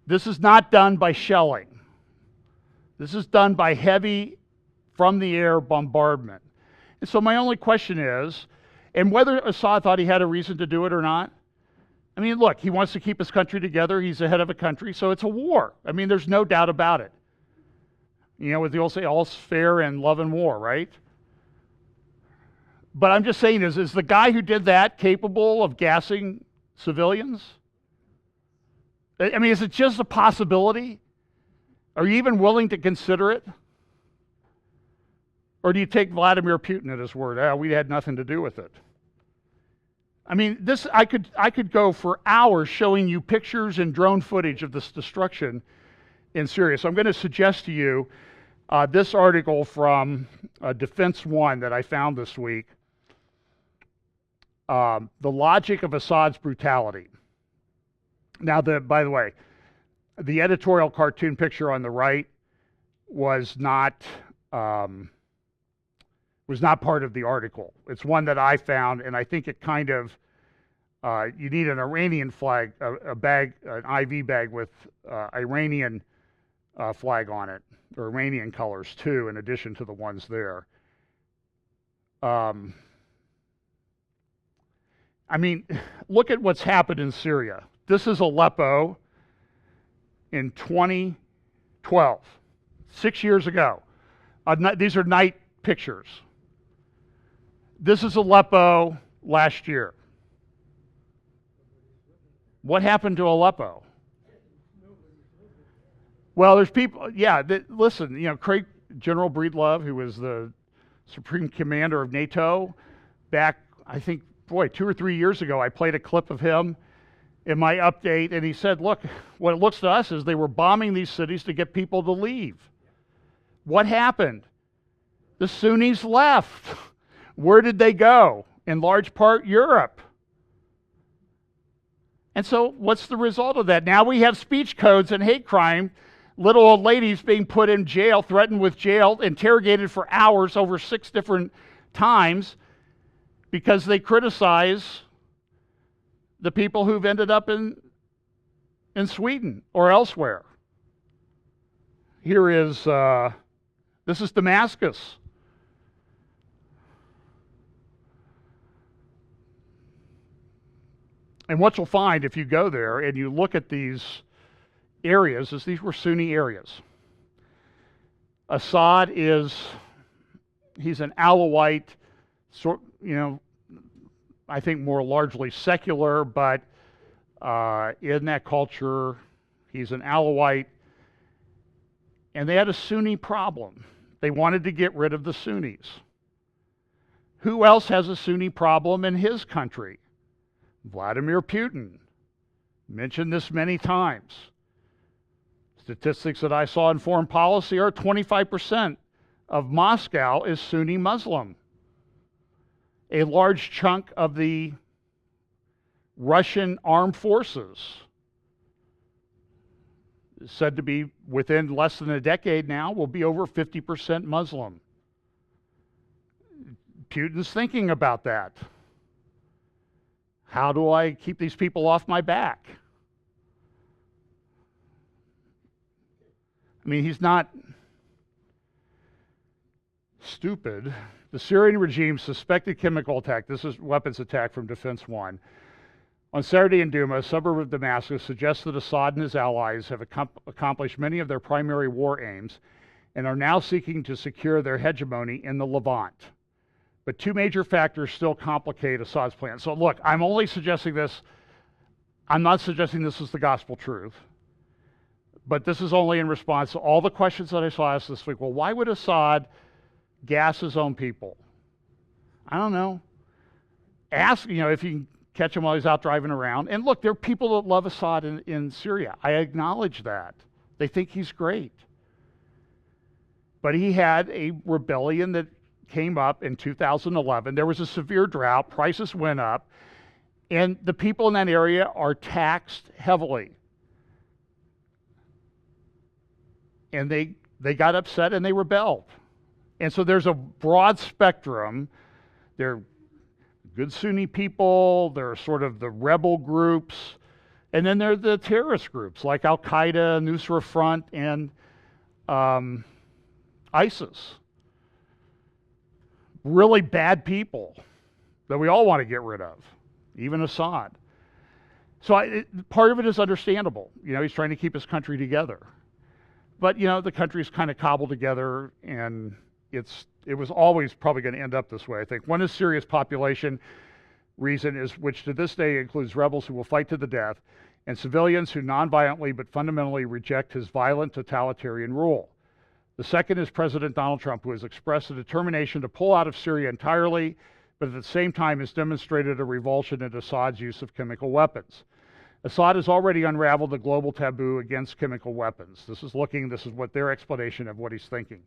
This is not done by shelling. This is done by heavy from-the-air bombardment. And so my only question is, and whether Assad thought he had a reason to do it or not, I mean, look, he wants to keep his country together. He's the head of a country, so it's a war. I mean, there's no doubt about it. What the old say, all's fair in love and war, right? But I'm just saying, is the guy who did that capable of gassing civilians? I mean, is it just a possibility? Are you even willing to consider it? Or do you take Vladimir Putin at his word? We had nothing to do with it. I mean, I could go for hours showing you pictures and drone footage of this destruction in Syria. So I'm going to suggest to you this article from Defense One that I found this week. The logic of Assad's brutality. Now, by the way, the editorial cartoon picture on the right was not part of the article. It's one that I found, and I think it kind of, you need an Iranian flag, an IV bag with Iranian flag on it, or Iranian colors too, in addition to the ones there. I mean, look at what's happened in Syria. This is Aleppo in 2012, 6 years ago. These are night pictures. This is Aleppo last year. What happened to Aleppo? Well, there's people, listen, General Breedlove, who was the Supreme Commander of NATO, back, I think, 2 or 3 years ago, I played a clip of him. in my update, and he said, look, what it looks to us is they were bombing these cities to get people to leave. What happened? The Sunnis left. Where did they go? In large part, Europe. And so what's the result of that? Now we have speech codes and hate crime, little old ladies being put in jail, threatened with jail, interrogated for hours over 6 different times because they criticize the people who've ended up in Sweden or elsewhere. Here is, this is Damascus. And what you'll find if you go there and you look at these areas is these were Sunni areas. Assad he's an Alawite, I think more largely secular, but in that culture, he's an Alawite. And they had a Sunni problem. They wanted to get rid of the Sunnis. Who else has a Sunni problem in his country? Vladimir Putin. Mentioned this many times. Statistics that I saw in foreign policy are 25% of Moscow is Sunni Muslim. A large chunk of the Russian armed forces is said to be within less than a decade now will be over 50% Muslim. Putin's thinking about that. How do I keep these people off my back? I mean, he's not stupid. The Syrian regime suspected chemical attack. This is weapons attack from Defense One. On Saturday in Douma, a suburb of Damascus, suggests that Assad and his allies have accomplished many of their primary war aims and are now seeking to secure their hegemony in the Levant. But 2 major factors still complicate Assad's plan. So look, I'm only suggesting this. I'm not suggesting this is the gospel truth. But this is only in response to all the questions that I saw asked this week. Well, why would Assad gas his own people? I don't know. Ask, if you can catch him while he's out driving around. And look, there are people that love Assad in Syria. I acknowledge that. They think he's great. But he had a rebellion that came up in 2011. There was a severe drought. Prices went up. And the people in that area are taxed heavily. And they got upset and they rebelled. And so there's a broad spectrum. There are good Sunni people, there are sort of the rebel groups, and then there are the terrorist groups like Al-Qaeda, Nusra Front, and ISIS. Really bad people that we all want to get rid of, even Assad. So part of it is understandable. He's trying to keep his country together. But, the country's kind of cobbled together, and it was always probably going to end up this way, I think. One is Syria's population reason, which to this day includes rebels who will fight to the death, and civilians who nonviolently but fundamentally reject his violent totalitarian rule. The second is President Donald Trump, who has expressed a determination to pull out of Syria entirely, but at the same time has demonstrated a revulsion at Assad's use of chemical weapons. Assad has already unraveled the global taboo against chemical weapons. This is what their explanation of what he's thinking.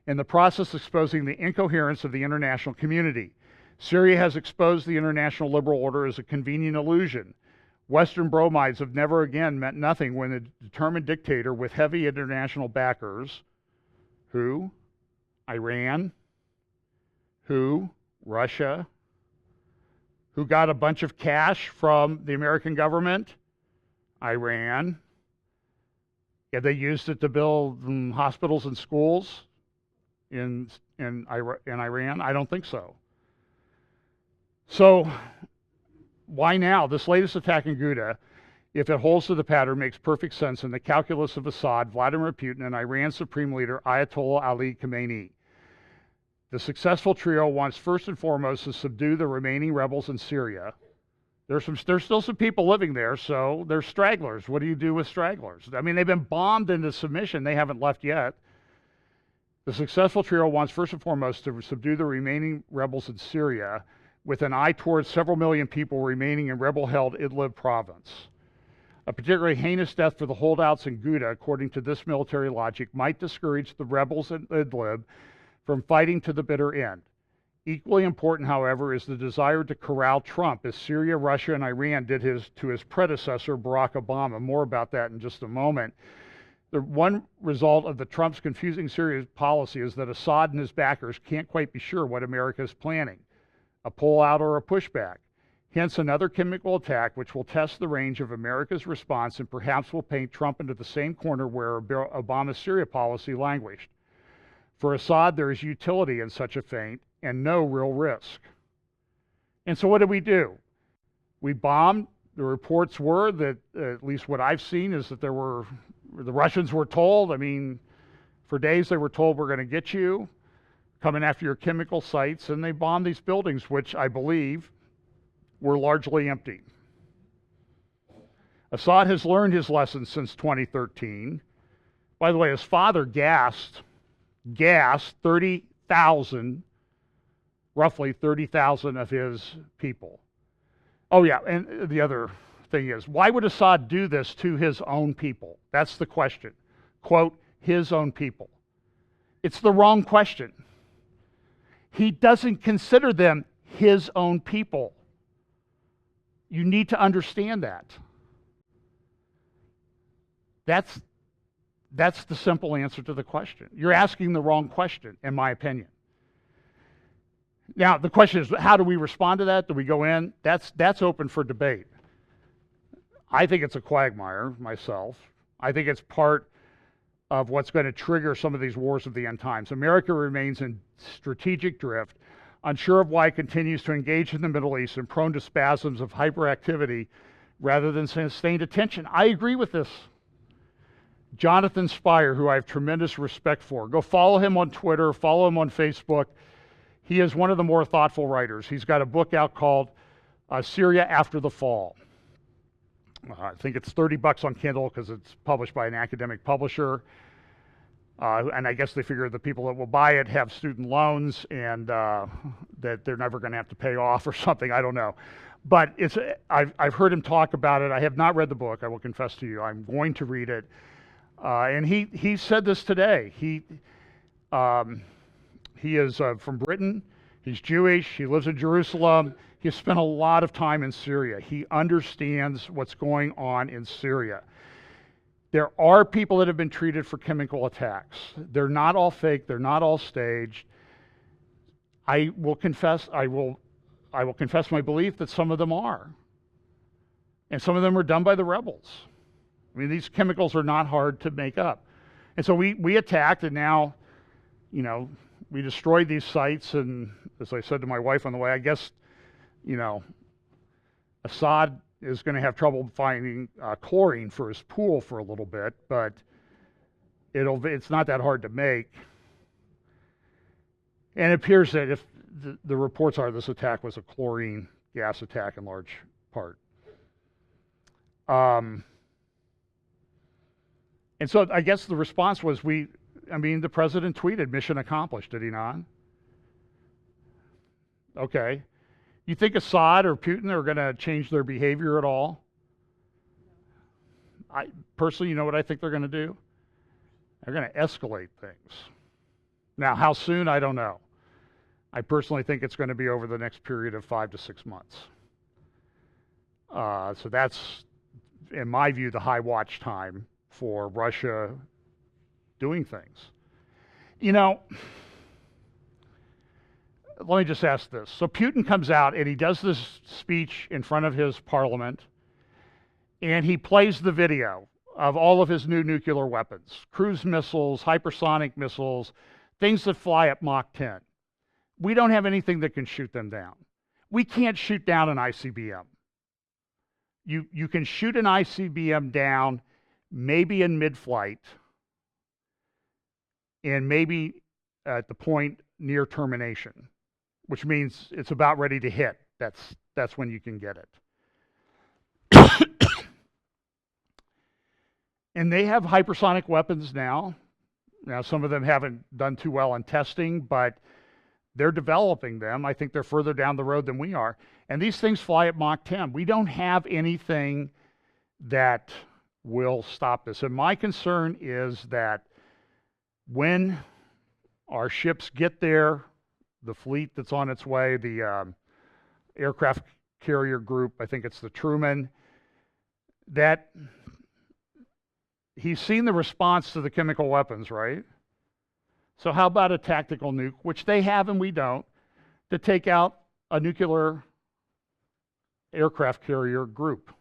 In the process, exposing the incoherence of the international community. Syria has exposed the international liberal order as a convenient illusion. Western bromides have never again meant nothing when a determined dictator with heavy international backers, who? Iran, who? Russia, who got a bunch of cash from the American government? Iran. Have they used it to build hospitals and schools in Iran? I don't think so. So why now? This latest attack in Ghouta, if it holds to the pattern, makes perfect sense in the calculus of Assad, Vladimir Putin, and Iran's supreme leader, Ayatollah Ali Khamenei. The successful trio wants first and foremost to subdue the remaining rebels in Syria. There's still some people living there, so there's stragglers. What do you do with stragglers? I mean, they've been bombed into submission. They haven't left yet. The successful trio wants first and foremost to subdue the remaining rebels in Syria with an eye towards several million people remaining in rebel-held Idlib province. A particularly heinous death for the holdouts in Ghouta, according to this military logic, might discourage the rebels in Idlib from fighting to the bitter end. Equally important, however, is the desire to corral Trump, as Syria, Russia, and Iran did to his predecessor, Barack Obama. More about that in just a moment. The one result of the Trump's confusing Syria policy is that Assad and his backers can't quite be sure what America is planning, a pullout or a pushback. Hence, another chemical attack which will test the range of America's response and perhaps will paint Trump into the same corner where Obama's Syria policy languished. For Assad, there is utility in such a feint and no real risk. And so what did we do? We bombed. The reports were that, at least what I've seen, is that the Russians were told, for days they were told, we're going to get you, coming after your chemical sites, and they bombed these buildings, which I believe were largely empty. Assad has learned his lessons since 2013. By the way, his father gassed 30,000, roughly 30,000 of his people. Oh yeah, and the other thing is, why would Assad do this to his own people? That's the question. Quote, his own people. It's the wrong question. He doesn't consider them his own people. You need to understand that. That's the simple answer to the question. You're asking the wrong question, in my opinion. Now, the question is, how do we respond to that? Do we go in? That's open for debate. I think it's a quagmire, myself. I think it's part of what's going to trigger some of these wars of the end times. America remains in strategic drift, unsure of why it continues to engage in the Middle East and prone to spasms of hyperactivity rather than sustained attention. I agree with this. Jonathan Spire, who I have tremendous respect for. Go follow him on Twitter, follow him on Facebook. He is one of the more thoughtful writers. He's got a book out called Syria After the Fall. I think it's $30 on Kindle because it's published by an academic publisher. And I guess they figure the people that will buy it have student loans and that they're never going to have to pay off or something. I don't know. But I've heard him talk about it. I have not read the book, I will confess to you. I'm going to read it. And he said this today. He is from Britain. He's Jewish. He lives in Jerusalem. He has spent a lot of time in Syria. He understands what's going on in Syria. There are people that have been treated for chemical attacks. They're not all fake. They're not all staged. I will confess my belief that some of them are. And some of them are done by the rebels. These chemicals are not hard to make up. And so we attacked, and now, we destroyed these sites. And as I said to my wife on the way, I guess, Assad is going to have trouble finding chlorine for his pool for a little bit, but it's not that hard to make. And it appears that if the reports are this attack was a chlorine gas attack in large part. And so I guess the response was the president tweeted, mission accomplished, did he not? Okay. You think Assad or Putin are going to change their behavior at all? I personally, you know what I think they're going to do? They're going to escalate things. Now, how soon, I don't know. I personally think it's going to be over the next period of 5 to 6 months. So that's, in my view, the high watch time for Russia doing things. Let me just ask this. So Putin comes out and he does this speech in front of his parliament, and he plays the video of all of his new nuclear weapons, cruise missiles, hypersonic missiles, things that fly at Mach 10. We don't have anything that can shoot them down. We can't shoot down an ICBM. You can shoot an ICBM down maybe in mid-flight and maybe at the point near termination, which means it's about ready to hit. That's when you can get it. And they have hypersonic weapons now. Now, some of them haven't done too well in testing, but they're developing them. I think they're further down the road than we are. And these things fly at Mach 10. We don't have anything that will stop this. And my concern is that when our ships get there, the fleet that's on its way, the aircraft carrier group, I think it's the Truman, that he's seen the response to the chemical weapons, right? So how about a tactical nuke, which they have and we don't, to take out a nuclear aircraft carrier group?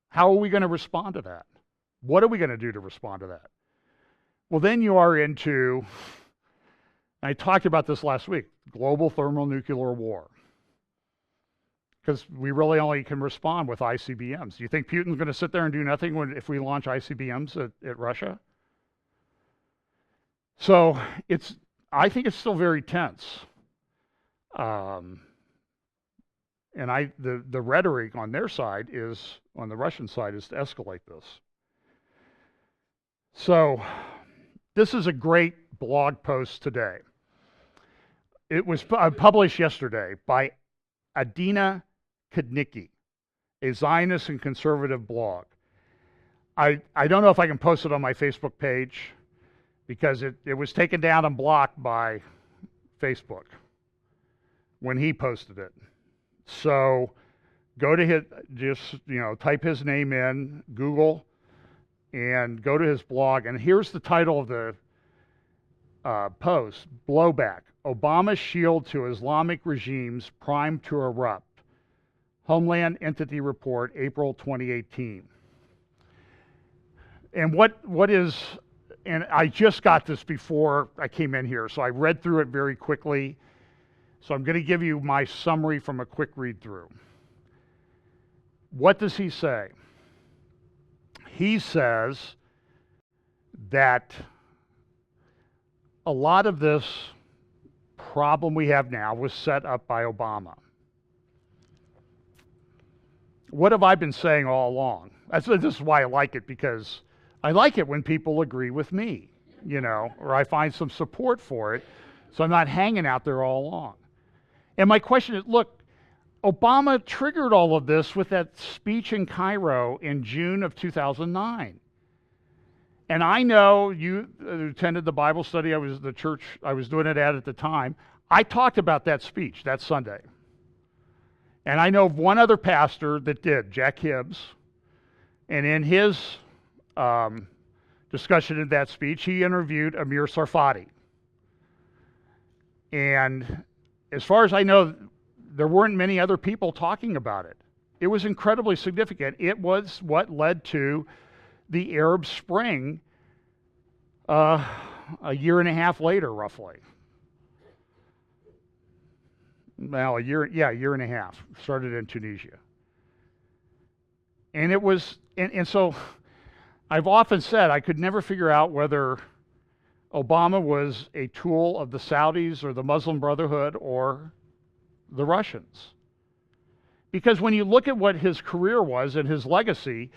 How are we going to respond to that? What are we going to do to respond to that? Well, then you are into, I talked about this last week, global thermonuclear war. Because we really only can respond with ICBMs. Do you think Putin's going to sit there and do nothing if we launch ICBMs at Russia? So I think it's still very tense. And the rhetoric on their side is, on the Russian side, is to escalate this. So this is a great blog post today. It was published yesterday by Adina Kudnicki, a Zionist and conservative blog. I don't know if I can post it on my Facebook page because it was taken down and blocked by Facebook when he posted it. So go to type his name in Google and go to his blog. And here's the title of the post: Blowback. Obama's shield to Islamic regimes primed to erupt. Homeland Entity Report, April 2018. And what is, and I just got this before I came in here, so I read through it very quickly. So I'm going to give you my summary from a quick read through. What does he say? He says that a lot of this problem we have now was set up by Obama. What have I been saying all along? This is why I like it, because I like it when people agree with me, or I find some support for it, so I'm not hanging out there all along. And my question is, look, Obama triggered all of this with that speech in Cairo in June of 2009. And I know you attended the Bible study the church I was doing it at the time. I talked about that speech that Sunday. And I know of one other pastor that did, Jack Hibbs. And in his discussion of that speech, he interviewed Amir Sarfati. And as far as I know, there weren't many other people talking about it. It was incredibly significant. It was what led to the Arab Spring a year and a half later, roughly. Well, a year and a half. Started in Tunisia. And it was, and so I've often said I could never figure out whether Obama was a tool of the Saudis or the Muslim Brotherhood or the Russians. Because when you look at what his career was and his legacy,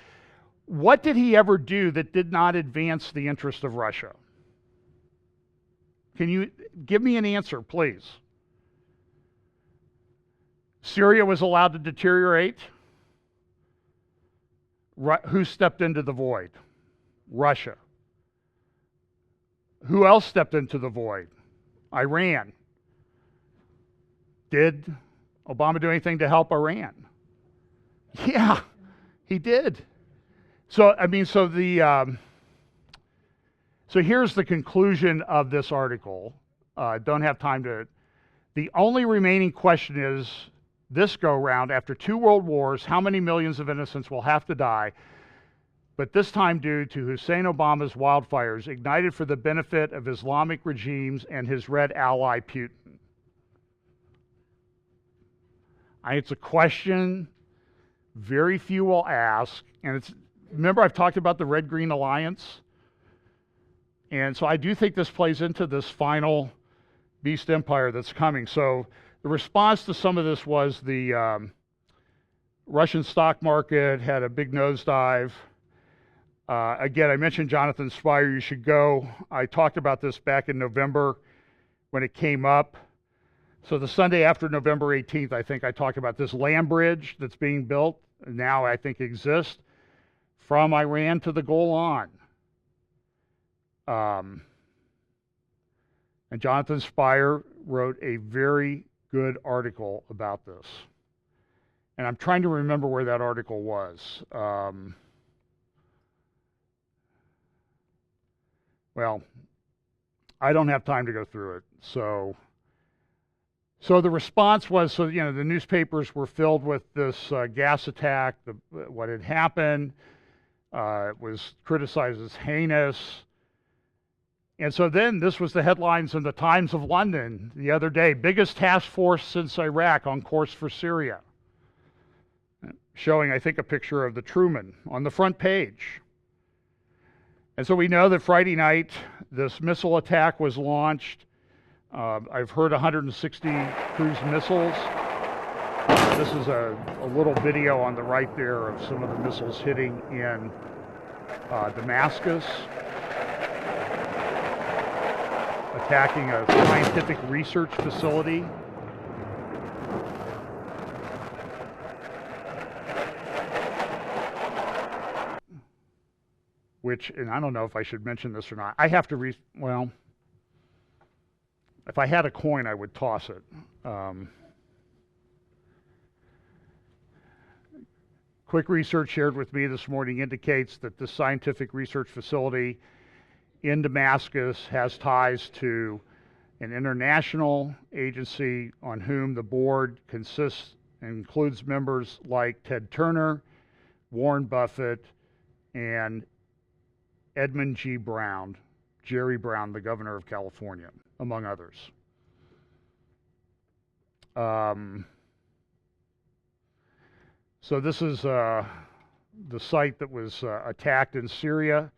what did he ever do that did not advance the interest of Russia? Can you give me an answer, please? Syria was allowed to deteriorate. Who stepped into the void? Russia. Who else stepped into the void? Iran. Did Obama do anything to help Iran? Yeah, he did. So, so here's the conclusion of this article. Don't have time to. The only remaining question is, this go-round, after 2 world wars, how many millions of innocents will have to die? But this time due to Hussein Obama's wildfires ignited for the benefit of Islamic regimes and his red ally Putin. It's a question very few will ask, and remember I've talked about the Red-Green Alliance? And so I do think this plays into this final beast empire that's coming. So the response to some of this was the Russian stock market had a big nosedive. Again, I mentioned Jonathan Spire. You should go. I talked about this back in November when it came up. So the Sunday after November 18th, I think I talked about this land bridge that's being built, now I think exists. from Iran to the Golan. And Jonathan Spire wrote a very good article about this. And I'm trying to remember where that article was. Well, I don't have time to go through it. So the response was, the newspapers were filled with this gas attack, what had happened. It was criticized as heinous. And so then this was the headlines in the Times of London the other day. Biggest task force since Iraq on course for Syria. Showing, I think, a picture of the Truman on the front page. And so we know that Friday night this missile attack was launched. I've heard 160 cruise missiles. This is a little video on the right there of some of the missiles hitting in Damascus, attacking a scientific research facility. Which, and I don't know if I should mention this or not, I have to well, if I had a coin, I would toss it. Quick research shared with me this morning indicates that this scientific research facility in Damascus has ties to an international agency on whom the board consists and includes members like Ted Turner, Warren Buffett, and Edmund G. Brown, Jerry Brown, the governor of California, among others. So this is the site that was attacked in Syria.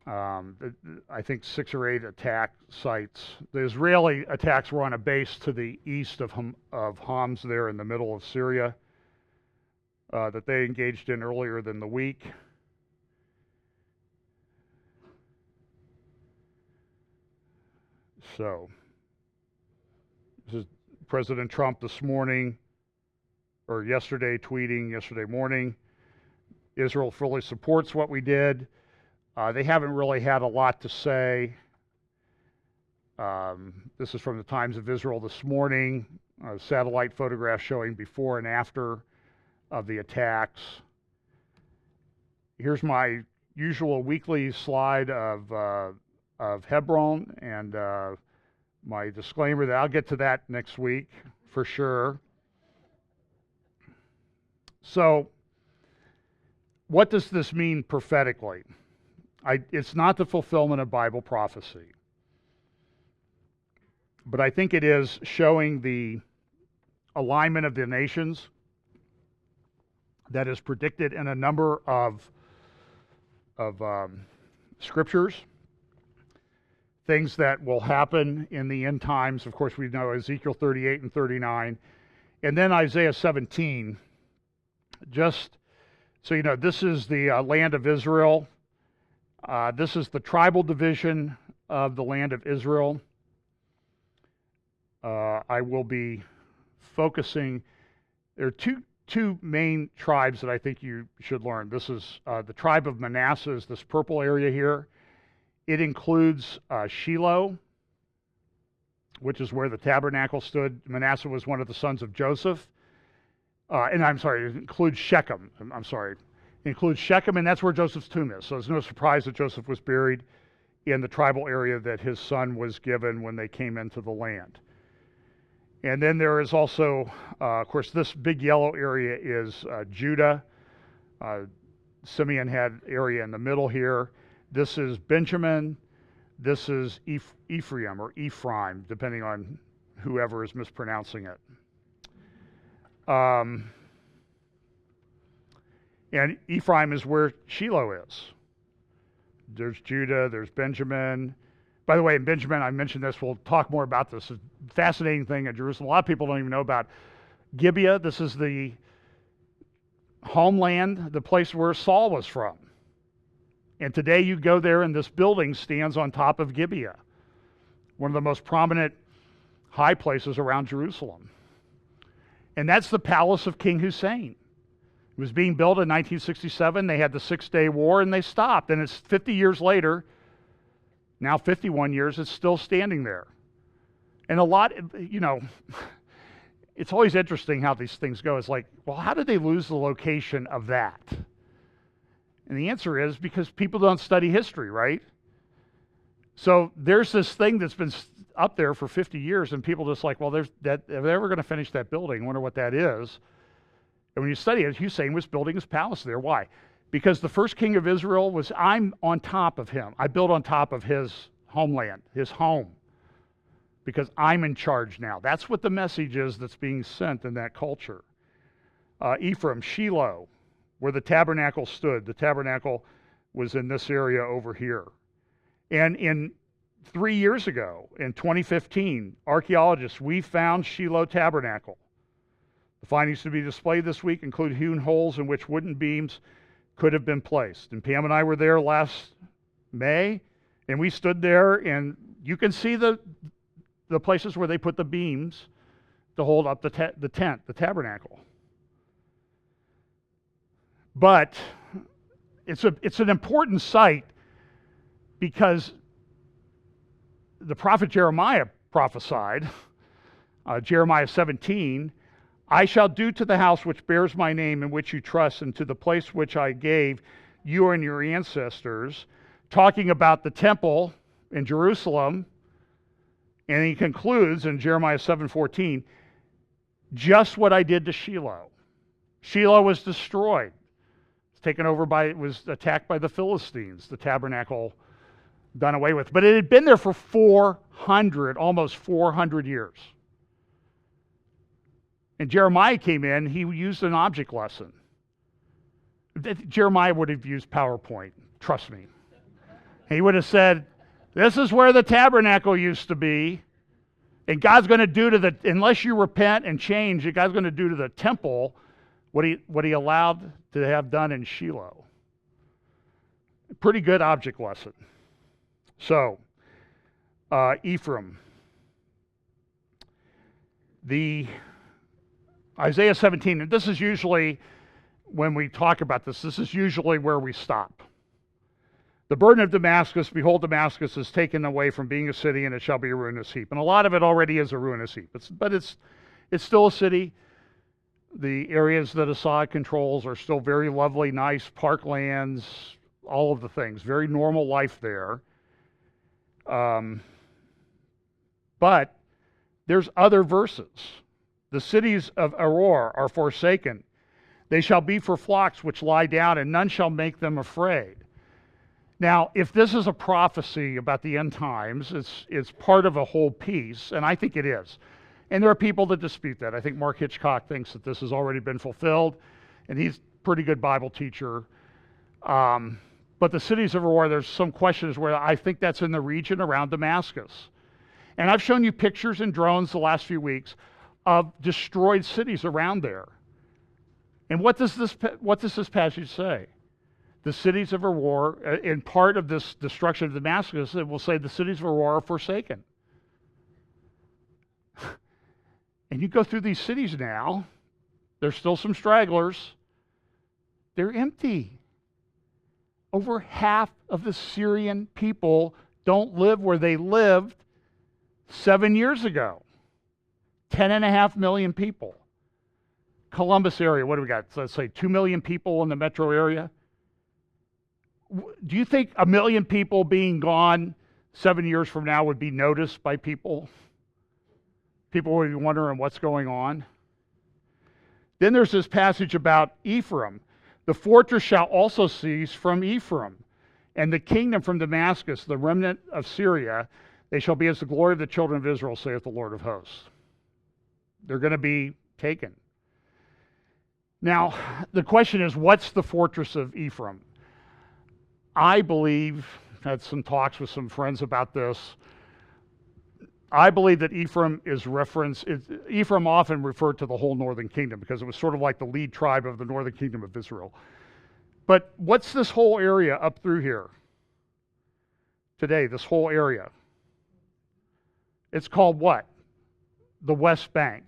I think 6 or 8 attack sites. The Israeli attacks were on a base to the east of Homs there in the middle of Syria that they engaged in earlier in the week. So, this is President Trump this morning, or yesterday, tweeting yesterday morning, Israel fully supports what we did. They haven't really had a lot to say. This is from the Times of Israel this morning, satellite photographs showing before and after of the attacks. Here's my usual weekly slide of Hebron and my disclaimer that I'll get to that next week for sure. So, what does this mean prophetically? It's not the fulfillment of Bible prophecy, but I think it is showing the alignment of the nations that is predicted in a number of scriptures. Things that will happen in the end times. Of course, we know Ezekiel 38 and 39. And then Isaiah 17. Just so you know, this is the land of Israel. This is the tribal division of the land of Israel. I will be focusing. There are two main tribes that I think you should learn. This is the tribe of Manasseh, is this purple area here. It includes Shiloh, which is where the tabernacle stood. Manasseh was one of the sons of Joseph. And I'm sorry, it includes Shechem. It includes Shechem, and that's where Joseph's tomb is. So it's no surprise that Joseph was buried in the tribal area that his son was given when they came into the land. And then there is also, of course, this big yellow area is Judah. Simeon had area in the middle here. This is Benjamin. This is Ephraim, or Ephraim, depending on whoever is mispronouncing it. And Ephraim is where Shiloh is. There's Judah, there's Benjamin. By the way, in Benjamin, I mentioned this, we'll talk more about this. It's a fascinating thing at Jerusalem. A lot of people don't even know about Gibeah. This is the homeland, the place where Saul was from. And today you go there and this building stands on top of Gibeah, one of the most prominent high places around Jerusalem. And that's the palace of King Hussein. It was being built in 1967. They had the Six-Day War, and they stopped. And it's 50 years later, now 51 years, it's still standing there. And a lot, it's always interesting how these things go. It's like, well, how did they lose the location of that? And the answer is because people don't study history, right? So there's this thing that's been up there for 50 years, and people just like, well, if they're ever going to finish that building, I wonder what that is. And when you study it, Hussein was building his palace there. Why? Because the first king of Israel I'm on top of him. I built on top of his homeland, his home, because I'm in charge now. That's what the message is that's being sent in that culture. Ephraim, Shiloh, where the tabernacle stood. The tabernacle was in this area over here. And 3 years ago, in 2015, archaeologists, we found Shiloh Tabernacle. The findings to be displayed this week include hewn holes in which wooden beams could have been placed. And Pam and I were there last May, and we stood there, and you can see the places where they put the beams to hold up the tent, the tabernacle. But it's an important site because the prophet Jeremiah prophesied, Jeremiah 17, I shall do to the house which bears my name, in which you trust, and to the place which I gave you and your ancestors, talking about the temple in Jerusalem. And he concludes in Jeremiah 7:14, just what I did to Shiloh. Shiloh was destroyed. It was attacked by the Philistines, the tabernacle done away with. But it had been there for almost 400 years. And Jeremiah came in, he used an object lesson. Jeremiah would have used PowerPoint, trust me. He would have said, this is where the tabernacle used to be, and God's going to do unless you repent and change, God's going to do to the temple what he allowed to have done in Shiloh. Pretty good object lesson. So, Ephraim. The Isaiah 17, and this is usually, when we talk about this is usually where we stop. The burden of Damascus, behold, Damascus is taken away from being a city, and it shall be a ruinous heap. And a lot of it already is a ruinous heap. But it's still a city. The areas that Assad controls are still very lovely, nice parklands, all of the things. Very normal life there. But there's other verses. The cities of Aroer are forsaken. They shall be for flocks which lie down, and none shall make them afraid. Now, if this is a prophecy about the end times, it's part of a whole piece, and I think it is. And there are people that dispute that. I think Mark Hitchcock thinks that this has already been fulfilled, and he's a pretty good Bible teacher. But the cities of Aroer, there's some questions where I think that's in the region around Damascus. And I've shown you pictures and drones the last few weeks of destroyed cities around there. And what does this passage say? The cities of Aroer, in part of this destruction of Damascus, it will say the cities of Aroer are forsaken. And you go through these cities now, there's still some stragglers. They're empty. Over half of the Syrian people don't live where they lived 7 years ago. 10.5 million people. Columbus area, what do we got? So let's say 2 million people in the metro area. Do you think 1 million people being gone 7 years from now would be noticed by people? People would be wondering what's going on. Then there's this passage about Ephraim. The fortress shall also cease from Ephraim, and the kingdom from Damascus, the remnant of Syria, they shall be as the glory of the children of Israel, saith the Lord of hosts. They're going to be taken. Now, the question is, what's the fortress of Ephraim? I believe, had some talks with some friends about this, I believe that Ephraim Ephraim often referred to the whole northern kingdom because it was sort of like the lead tribe of the northern kingdom of Israel. But what's this whole area up through here today, this whole area? It's called what? The West Bank.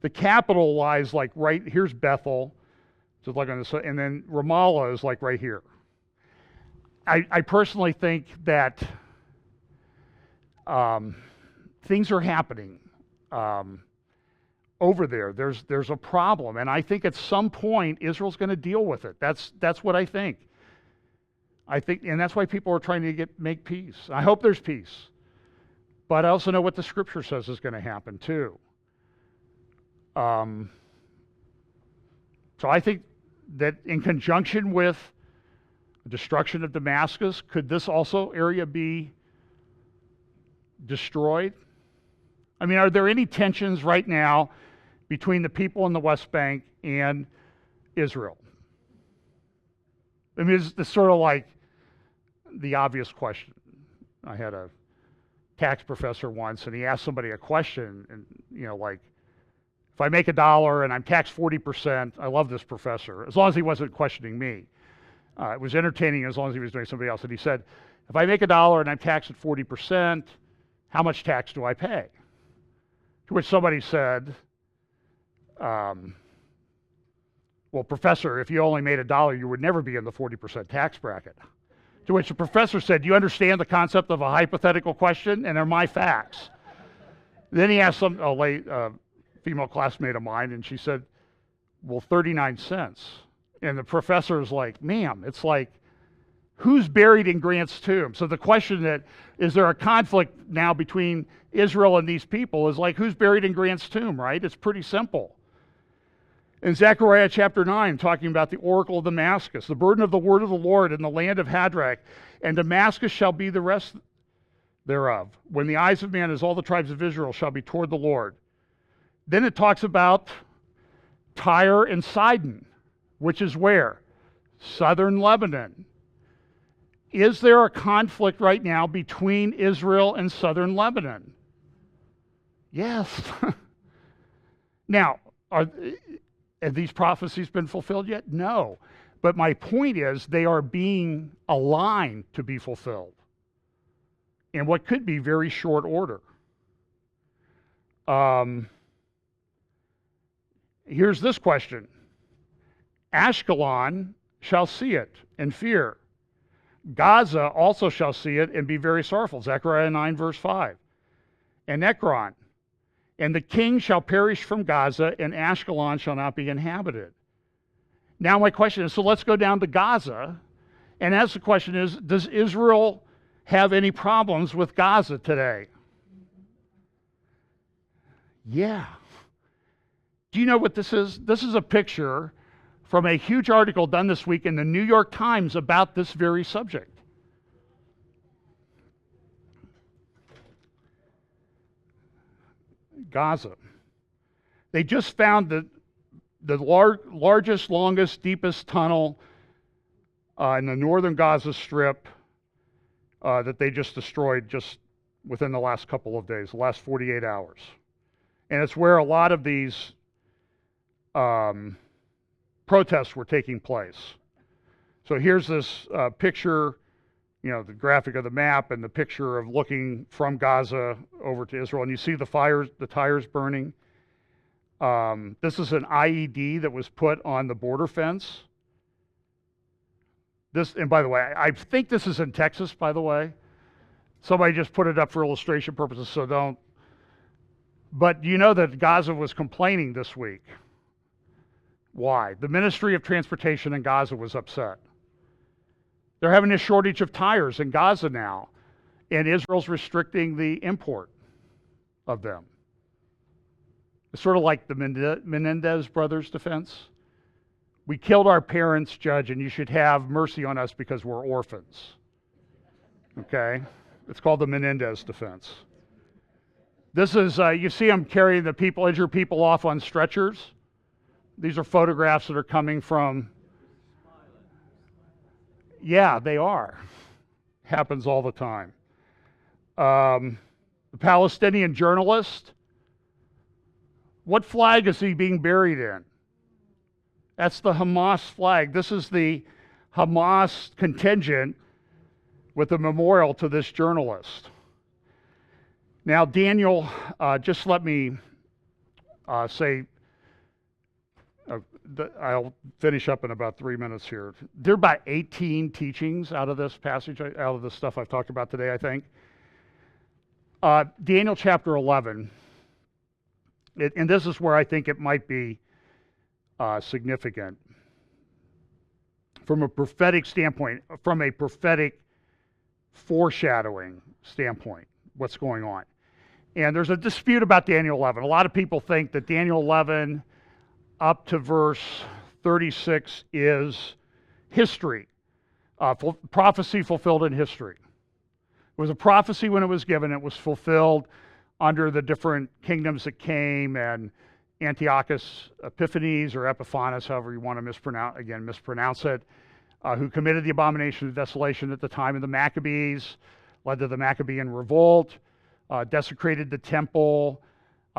The capital lies like right, here's Bethel. So like on this, and then Ramallah is like right here. I personally think that things are happening over there. There's a problem, and I think at some point Israel's going to deal with it. That's what I think. And that's why people are trying to make peace. I hope there's peace, but I also know what the Scripture says is going to happen too. So I think that in conjunction with the destruction of Damascus, could this also area be destroyed? I mean, are there any tensions right now between the people in the West Bank and Israel? I mean, it's sort of like the obvious question. I had a tax professor once, and he asked somebody a question, and like, if I make $1 and I'm taxed 40%, I love this professor, as long as he wasn't questioning me. It was entertaining as long as he was doing somebody else. And he said, if I make $1 and I'm taxed at 40%, how much tax do I pay? To which somebody said, well, professor, if you only made $1, you would never be in the 40% tax bracket. To which the professor said, do you understand the concept of a hypothetical question? And they're my facts. Then he asked a female classmate of mine, and she said, well, 39 cents. And the professor's like, ma'am, it's like, who's buried in Grant's tomb? So the question that, is there a conflict now between Israel and these people, is like, who's buried in Grant's tomb, right? It's pretty simple. In Zechariah chapter 9, talking about the oracle of Damascus, the burden of the word of the Lord in the land of Hadrach, and Damascus shall be the rest thereof, when the eyes of man, as all the tribes of Israel, shall be toward the Lord. Then it talks about Tyre and Sidon, which is where? Southern Lebanon. Is there a conflict right now between Israel and southern Lebanon? Yes. Now, have these prophecies been fulfilled yet? No. But my point is, they are being aligned to be fulfilled in what could be very short order. Here's this question. Ashkelon shall see it and fear. Gaza also shall see it and be very sorrowful. Zechariah 9, verse 5. And Ekron. And the king shall perish from Gaza, and Ashkelon shall not be inhabited. Now my question is, so let's go down to Gaza and ask the question is, does Israel have any problems with Gaza today? Yeah. Do you know what this is? This is a picture from a huge article done this week in the New York Times about this very subject. Gaza. They just found the largest, longest, deepest tunnel in the northern Gaza Strip that they just destroyed just within the last couple of days, the last 48 hours. And it's where a lot of these protests were taking place. So here's this picture, the graphic of the map and the picture of looking from Gaza over to Israel. And you see the tires burning. This is an IED that was put on the border fence. And by the way, I think this is in Texas, by the way. Somebody just put it up for illustration purposes, so don't. But you know that Gaza was complaining this week. Why? The Ministry of Transportation in Gaza was upset. They're having a shortage of tires in Gaza now, and Israel's restricting the import of them. It's sort of like the Menendez brothers' defense. We killed our parents, Judge, and you should have mercy on us because we're orphans. Okay? It's called the Menendez defense. This is, you see them carrying the injured people off on stretchers. These are photographs that are coming from, yeah, they are. Happens all the time. The Palestinian journalist, what flag is he being buried in? That's the Hamas flag. This is the Hamas contingent with a memorial to this journalist. Now, Daniel, just let me say, I'll finish up in about 3 minutes here. There are about 18 teachings out of this passage, out of the stuff I've talked about today, I think. Daniel chapter 11, and this is where I think it might be significant from a prophetic standpoint, from a prophetic foreshadowing standpoint, what's going on. And there's a dispute about Daniel 11. A lot of people think that Daniel 11 up to verse 36 is history, prophecy fulfilled in history. It was a prophecy when it was given. It was fulfilled under the different kingdoms that came, and Antiochus Epiphanes, or Epiphanes, however you want to mispronounce it, who committed the abomination of desolation at the time of the Maccabees, led to the Maccabean revolt, desecrated the temple.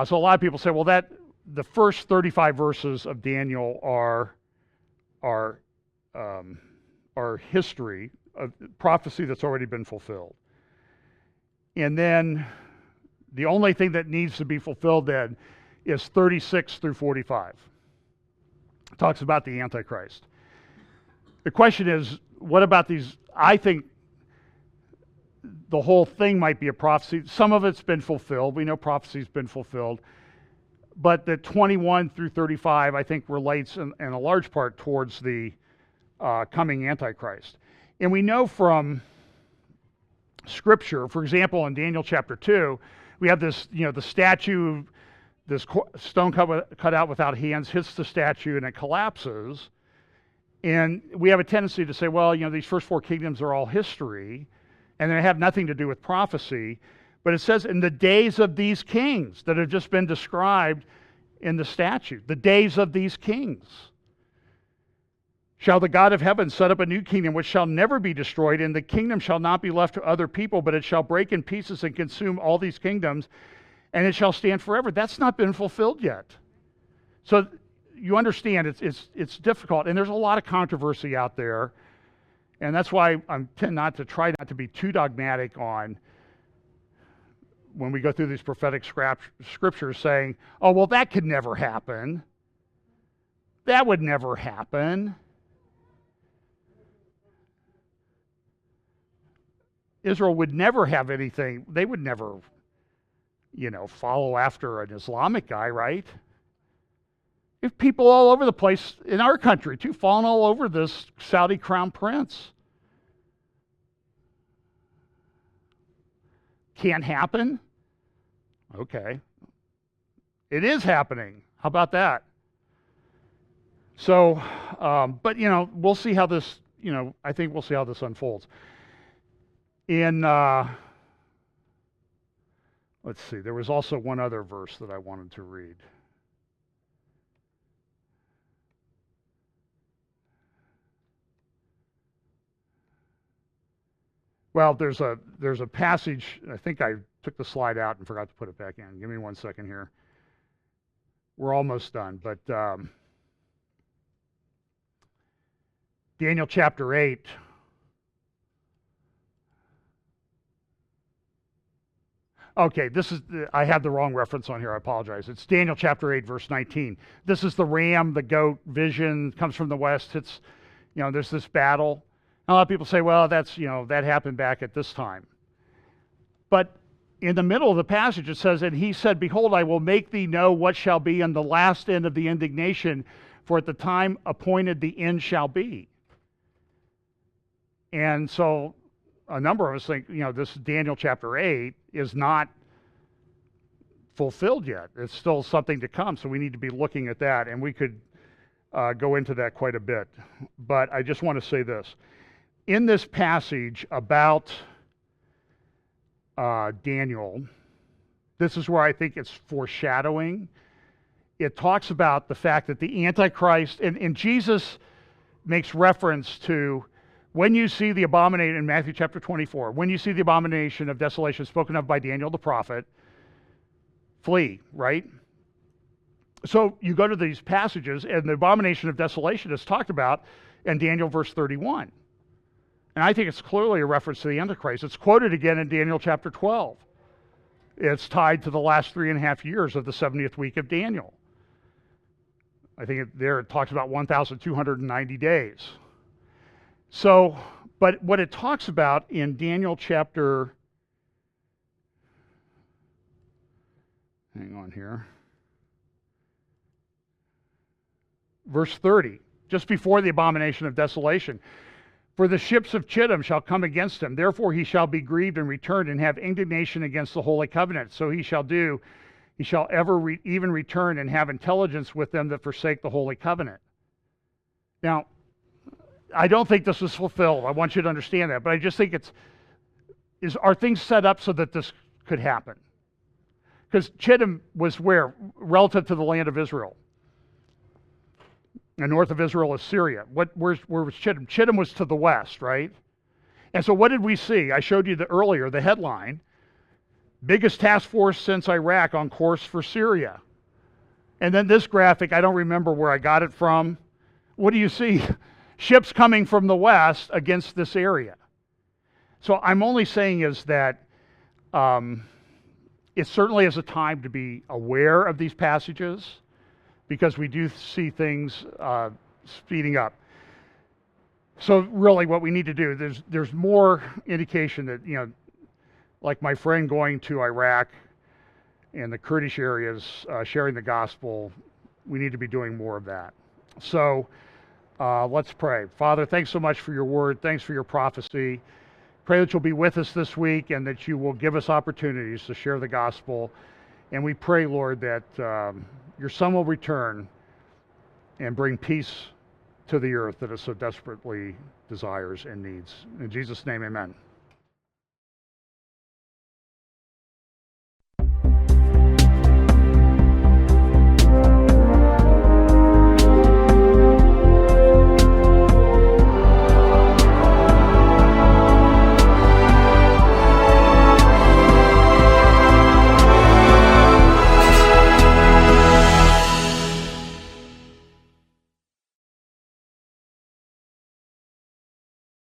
So a lot of people say, well, that the first 35 verses of Daniel are history, of prophecy that's already been fulfilled. And then the only thing that needs to be fulfilled then is 36 through 45. It talks about the Antichrist. The question is, what about these? I think the whole thing might be a prophecy. Some of it's been fulfilled. We know prophecy's been fulfilled. But the 21 through 35, I think, relates in a large part towards the coming Antichrist. And we know from Scripture, for example, in Daniel chapter 2, we have this, the statue, this stone cut out without hands hits the statue and it collapses. And we have a tendency to say, well, these first four kingdoms are all history, and they have nothing to do with prophecy. But it says, in the days of these kings that have just been described in the statue, the days of these kings, shall the God of heaven set up a new kingdom which shall never be destroyed, and the kingdom shall not be left to other people, but it shall break in pieces and consume all these kingdoms, and it shall stand forever. That's not been fulfilled yet. So you understand it's difficult, and there's a lot of controversy out there, and that's why I tend not to be too dogmatic on when we go through these prophetic scriptures saying, oh, well, that could never happen. That would never happen. Israel would never have anything. They would never, follow after an Islamic guy, right? If people all over the place in our country, too, falling all over this Saudi crown prince. Can't happen? Okay. It is happening. How about that? So, but, we'll see how this, I think we'll see how this unfolds. In, let's see, there was also one other verse that I wanted to read. Well, there's a passage, I think I took the slide out and forgot to put it back in. Give me 1 second here. We're almost done, but Daniel chapter 8. Okay, I had the wrong reference on here. I apologize. It's Daniel chapter 8, verse 19. This is the ram, the goat vision, comes from the west. It's, there's this battle. A lot of people say, well, that's, that happened back at this time. But in the middle of the passage, it says, and he said, behold, I will make thee know what shall be in the last end of the indignation, for at the time appointed the end shall be. And so a number of us think, this Daniel chapter 8 is not fulfilled yet. It's still something to come, so we need to be looking at that, and we could go into that quite a bit. But I just want to say this. In this passage about Daniel, this is where I think it's foreshadowing. It talks about the fact that the Antichrist, and Jesus makes reference to when you see the abomination in Matthew chapter 24, when you see the abomination of desolation spoken of by Daniel the prophet, flee, right? So you go to these passages, and the abomination of desolation is talked about in Daniel verse 31. And I think it's clearly a reference to the Antichrist. It's quoted again in Daniel chapter 12. It's tied to the last 3.5 years of the 70th week of Daniel. I think there it talks about 1,290 days. So, but what it talks about in Daniel chapter, hang on here, verse 30, just before the abomination of desolation. For the ships of Chittim shall come against him. Therefore he shall be grieved and returned and have indignation against the holy covenant. So he shall do. He shall ever even return and have intelligence with them that forsake the holy covenant. Now, I don't think this was fulfilled. I want you to understand that. But I just think are things set up so that this could happen? Because Chittim was where? Relative to the land of Israel. And north of Israel is Syria. Where was Chittim? Chittim was to the west, right? And so what did we see? I showed you earlier the headline. Biggest task force since Iraq on course for Syria. And then this graphic, I don't remember where I got it from. What do you see? Ships coming from the west against this area. So I'm only saying is that it certainly is a time to be aware of these passages, because we do see things speeding up. So really what we need to do, there's more indication that, like my friend going to Iraq and the Kurdish areas, sharing the gospel, we need to be doing more of that. So let's pray. Father, thanks so much for your word. Thanks for your prophecy. Pray that you'll be with us this week and that you will give us opportunities to share the gospel. And we pray, Lord, that your Son will return and bring peace to the earth that it so desperately desires and needs. In Jesus' name, amen.